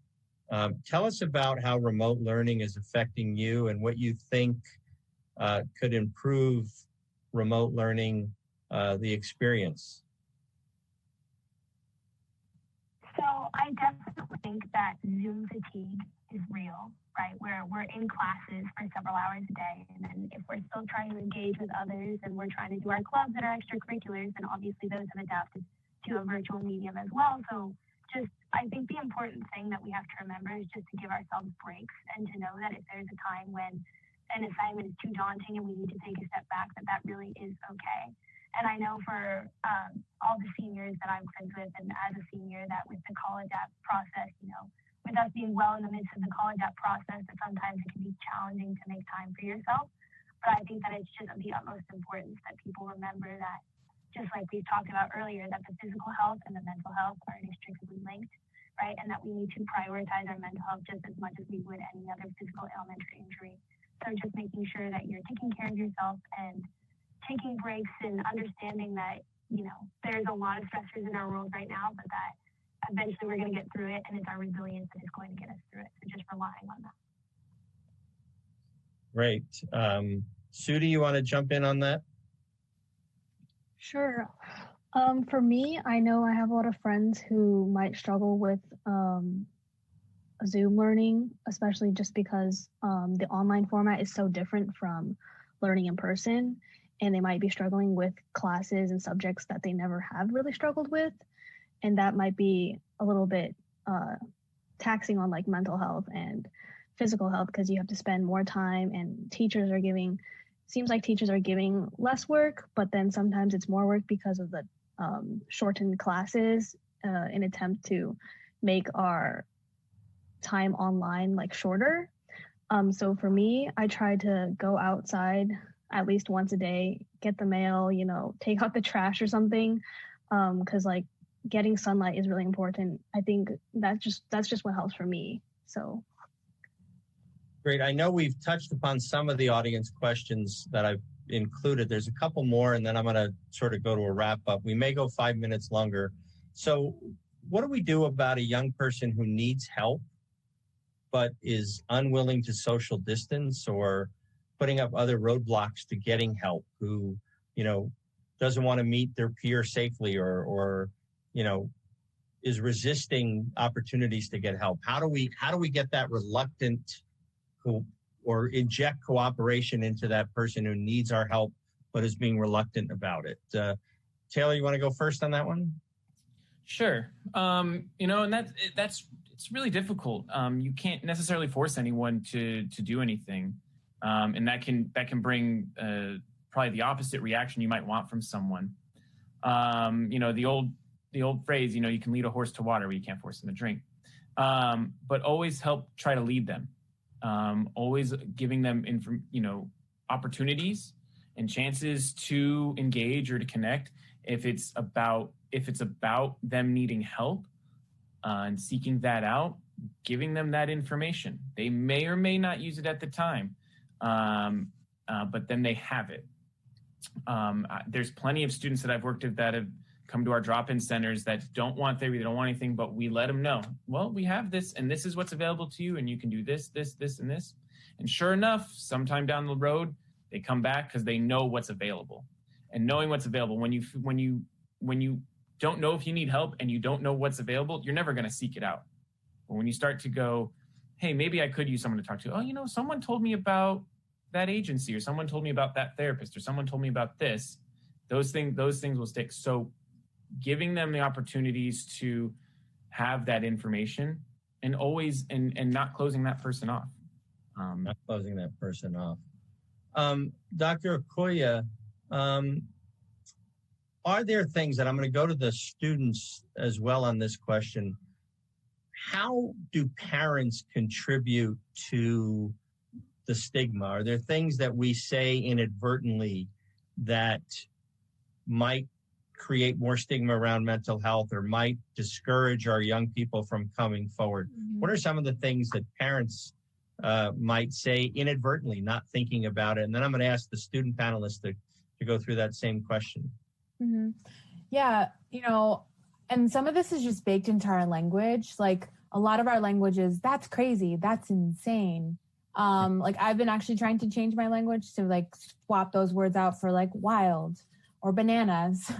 Tell us about how remote learning is affecting you and what you think could improve remote learning, the experience. So I definitely think that Zoom fatigue is real, right? Where we're in classes for several hours a day, and then if we're still trying to engage with others and we're trying to do our clubs and our extracurriculars, then obviously those have adapted to a virtual medium as well. So I think the important thing that we have to remember is just to give ourselves breaks and to know that if there's a time when an assignment is too daunting and we need to take a step back, that really is okay. And I know for all the seniors that I'm friends with, and as a senior, that with the college app process, with us being well in the midst of the college app process, that sometimes it can be challenging to make time for yourself. But I think that it's just of the utmost importance that people remember that, just like we've talked about earlier, that the physical health and the mental health are inextricably linked, right? And that we need to prioritize our mental health just as much as we would any other physical ailment or injury. So just making sure that you're taking care of yourself and taking breaks and understanding that, there's a lot of stressors in our world right now, but that eventually we're going to get through it, and it's our resilience that is going to get us through it. So just relying on that. Great. Sudi, you want to jump in on that? Sure. For me, I know I have a lot of friends who might struggle with Zoom learning, especially just because the online format is so different from learning in person, and they might be struggling with classes and subjects that they never have really struggled with, and that might be a little bit taxing on like mental health and physical health, because you have to spend more time, and seems like teachers are giving less work, but then sometimes it's more work because of the shortened classes in attempt to make our time online like shorter. So for me, I try to go outside at least once a day, get the mail, take out the trash or something, because like getting sunlight is really important. I think that's just what helps for me. So great. I know we've touched upon some of the audience questions that I've included. There's a couple more, and then I'm going to sort of go to a wrap up. We may go 5 minutes longer. So what do we do about a young person who needs help but is unwilling to social distance or putting up other roadblocks to getting help, who, doesn't want to meet their peer safely or is resisting opportunities to get help? How do we get that reluctant or inject cooperation into that person who needs our help but is being reluctant about it? Taylor, you want to go first on that one? Sure. And it's really difficult. You can't necessarily force anyone to do anything, and that can bring probably the opposite reaction you might want from someone. The old phrase, you can lead a horse to water, but you can't force them to drink. But always try to lead them. Always giving them opportunities and chances to engage or to connect. If it's about them needing help and seeking that out, giving them that information. They may or may not use it at the time, but then they have it. There's plenty of students that I've worked with that have come to our drop-in centers that don't want therapy, they don't want anything, but we let them know, well, we have this, and this is what's available to you, and you can do this, this, this, and this. And sure enough, sometime down the road, they come back because they know what's available. And knowing what's available, when you don't know if you need help and you don't know what's available, you're never going to seek it out. But when you start to go, hey, maybe I could use someone to talk to. Oh, someone told me about that agency, or someone told me about that therapist, or someone told me about this. Those things will stick. So giving them the opportunities to have that information, and always and not closing that person off. Not closing that person off. Dr. Okoye, are there things that I'm going to go to the students as well on this question? How do parents contribute to the stigma? Are there things that we say inadvertently that might create more stigma around mental health or might discourage our young people from coming forward? Mm-hmm. What are some of the things that parents might say inadvertently, not thinking about it? And then I'm going to ask the student panelists to go through that same question. Mm-hmm. Yeah, and some of this is just baked into our language. Like, a lot of our language is, that's crazy, that's insane. Like I've been actually trying to change my language to like swap those words out for like wild or bananas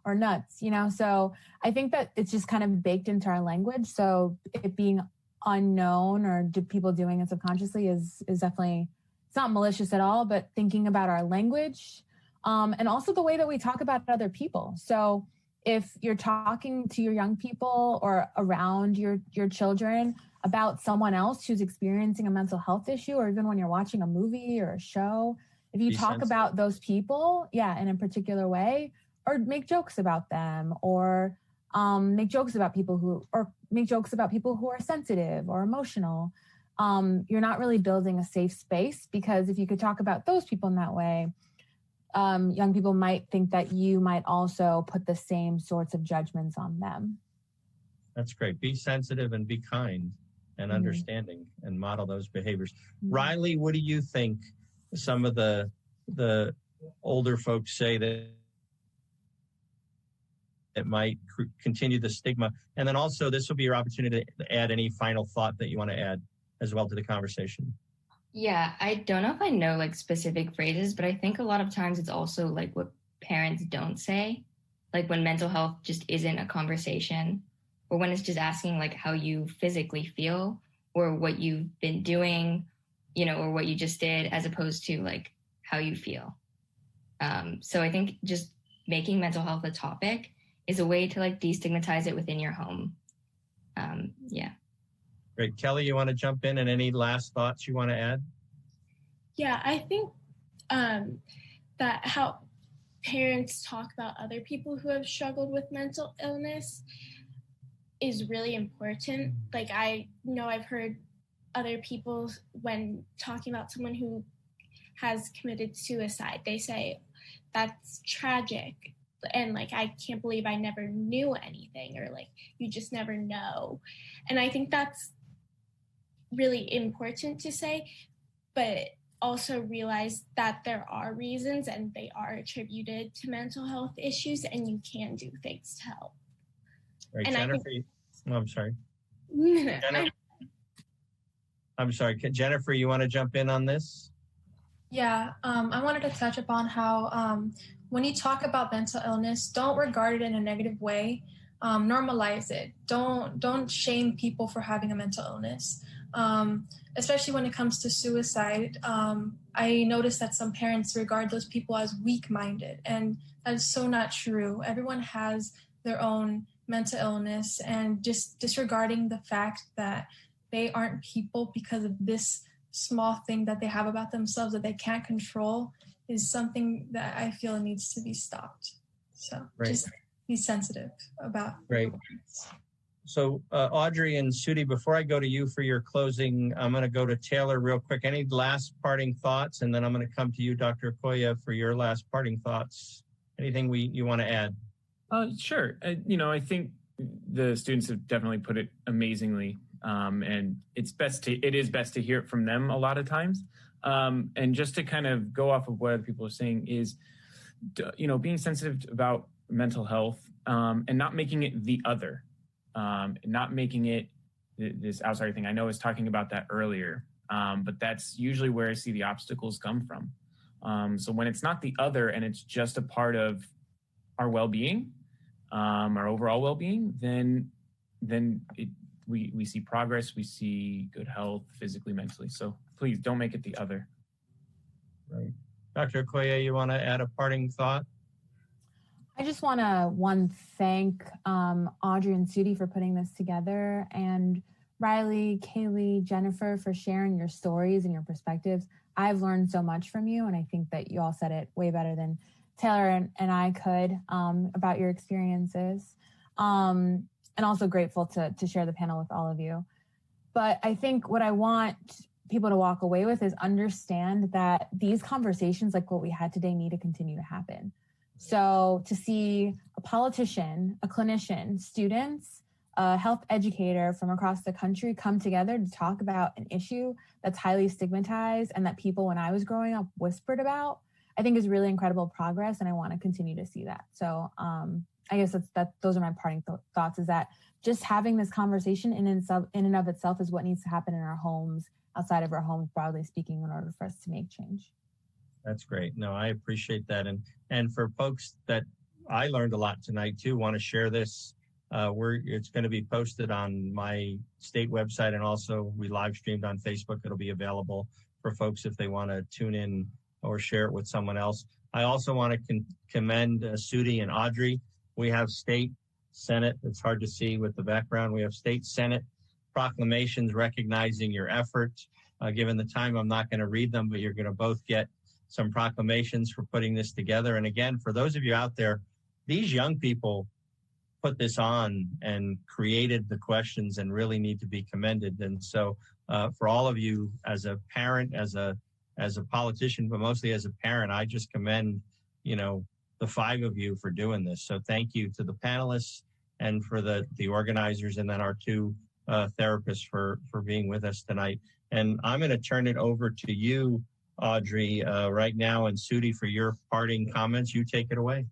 or nuts, you know? So I think that it's just kind of baked into our language. So it being unknown or people doing it subconsciously is definitely, it's not malicious at all, but thinking about our language, and also the way that we talk about other people. So if you're talking to your young people or around your children about someone else who's experiencing a mental health issue, or even when you're watching a movie or a show, if you talk about those people, in a particular way, or make jokes about them, or make jokes about people who are sensitive or emotional, you're not really building a safe space, because if you could talk about those people in that way, young people might think that you might also put the same sorts of judgments on them. That's great. Be sensitive and be kind and understanding and model those behaviors. Riley, what do you think some of the older folks say that it might continue the stigma? And then also, this will be your opportunity to add any final thought that you want to add as well to the conversation. Yeah, I don't know if I know like specific phrases, but I think a lot of times it's also like what parents don't say, like when mental health just isn't a conversation, or when it's just asking like how you physically feel or what you've been doing, you know, or what you just did, as opposed to like how you feel. So I think just making mental health a topic is a way to like destigmatize it within your home. Yeah. Great. Kelly, you want to jump in, and any last thoughts you want to add? Yeah, I think that how parents talk about other people who have struggled with mental illness is really important. Like I know I've heard other people, when talking about someone who has committed suicide, they say, that's tragic. And like, I can't believe I never knew anything, or like, you just never know. And I think that's really important to say, but also realize that there are reasons and they are attributed to mental health issues, and you can do things to help. Right, and Jennifer, I'm sorry. Jennifer, I'm sorry. Jennifer, you want to jump in on this? Yeah, I wanted to touch upon how when you talk about mental illness, don't regard it in a negative way. Normalize it. Don't shame people for having a mental illness. Especially when it comes to suicide. I noticed that some parents regard those people as weak-minded, and that is so not true. Everyone has their own mental illness, and just disregarding the fact that they aren't people because of this small thing that they have about themselves that they can't control is something that I feel needs to be stopped. So just be sensitive about. Great. So Audrey and Sudi, before I go to you for your closing, I'm going to go to Taylor real quick. Any last parting thoughts? And then I'm going to come to you, Dr. Okoye, for your last parting thoughts. Anything you want to add? Sure. I think the students have definitely put it amazingly. And it is best to hear it from them a lot of times. And just to kind of go off of what other people are saying is, being sensitive about mental health, and not making it the other. Not making it this outsider thing. I know I was talking about that earlier, but that's usually where I see the obstacles come from. So when it's not the other and it's just a part of our well-being, our overall well-being, then we see progress, we see good health physically, mentally. So please don't make it the other. Right. Dr. Okoye, you want to add a parting thought? I just want to thank Audrey and Sudi for putting this together, and Riley, Kaylee, Jennifer for sharing your stories and your perspectives. I've learned so much from you, and I think that you all said it way better than Taylor and I could about your experiences. And also grateful to share the panel with all of you. But I think what I want people to walk away with is understand that these conversations like what we had today need to continue to happen. So to see a politician, a clinician, students, a health educator from across the country come together to talk about an issue that's highly stigmatized and that people when I was growing up whispered about, I think is really incredible progress, and I want to continue to see that. So I guess those are my parting thoughts, is that just having this conversation in and of itself is what needs to happen in our homes, outside of our homes, broadly speaking, in order for us to make change. That's great. No, I appreciate that. And for folks that I learned a lot tonight too, want to share this. It's going to be posted on my state website, and also we live streamed on Facebook. It'll be available for folks if they want to tune in or share it with someone else. I also want to commend Sudi and Audrey. We have state Senate. It's hard to see with the background. We have state Senate proclamations recognizing your efforts. Given the time, I'm not going to read them, but you're going to both get some proclamations for putting this together. And again, for those of you out there, these young people put this on and created the questions and really need to be commended. And so for all of you, as a parent, as a politician, but mostly as a parent, I just commend, the 5 of you for doing this. So thank you to the panelists and for the organizers, and then our 2 therapists for being with us tonight. And I'm going to turn it over to you, Audrey, right now, and Sudi, for your parting comments. You take it away.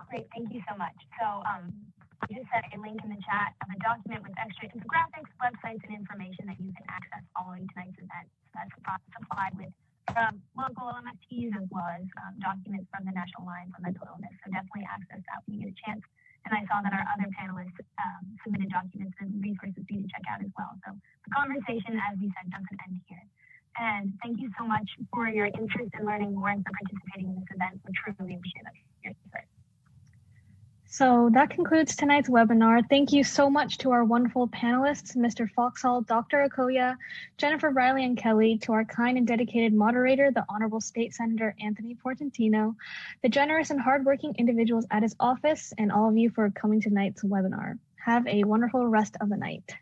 Great, thank you so much. So I just set a link in the chat of a document with extra infographics, websites, and information that you can access following tonight's event. So that's supplied with local MSPs, as well as documents from the National Line for Mental Illness. So definitely access that when you get a chance. And I saw that our other panelists submitted documents and resources for you to check out as well. So the conversation, as you said, doesn't end here. And thank you so much for your interest in learning more and for participating in this event. We truly appreciate your support. So that concludes tonight's webinar. Thank you so much to our wonderful panelists, Mr. Foxhall, Dr. Okoya, Jennifer, Riley, and Kelly, to our kind and dedicated moderator, the Honorable State Senator Anthony Portantino, the generous and hardworking individuals at his office, and all of you for coming to tonight's webinar. Have a wonderful rest of the night.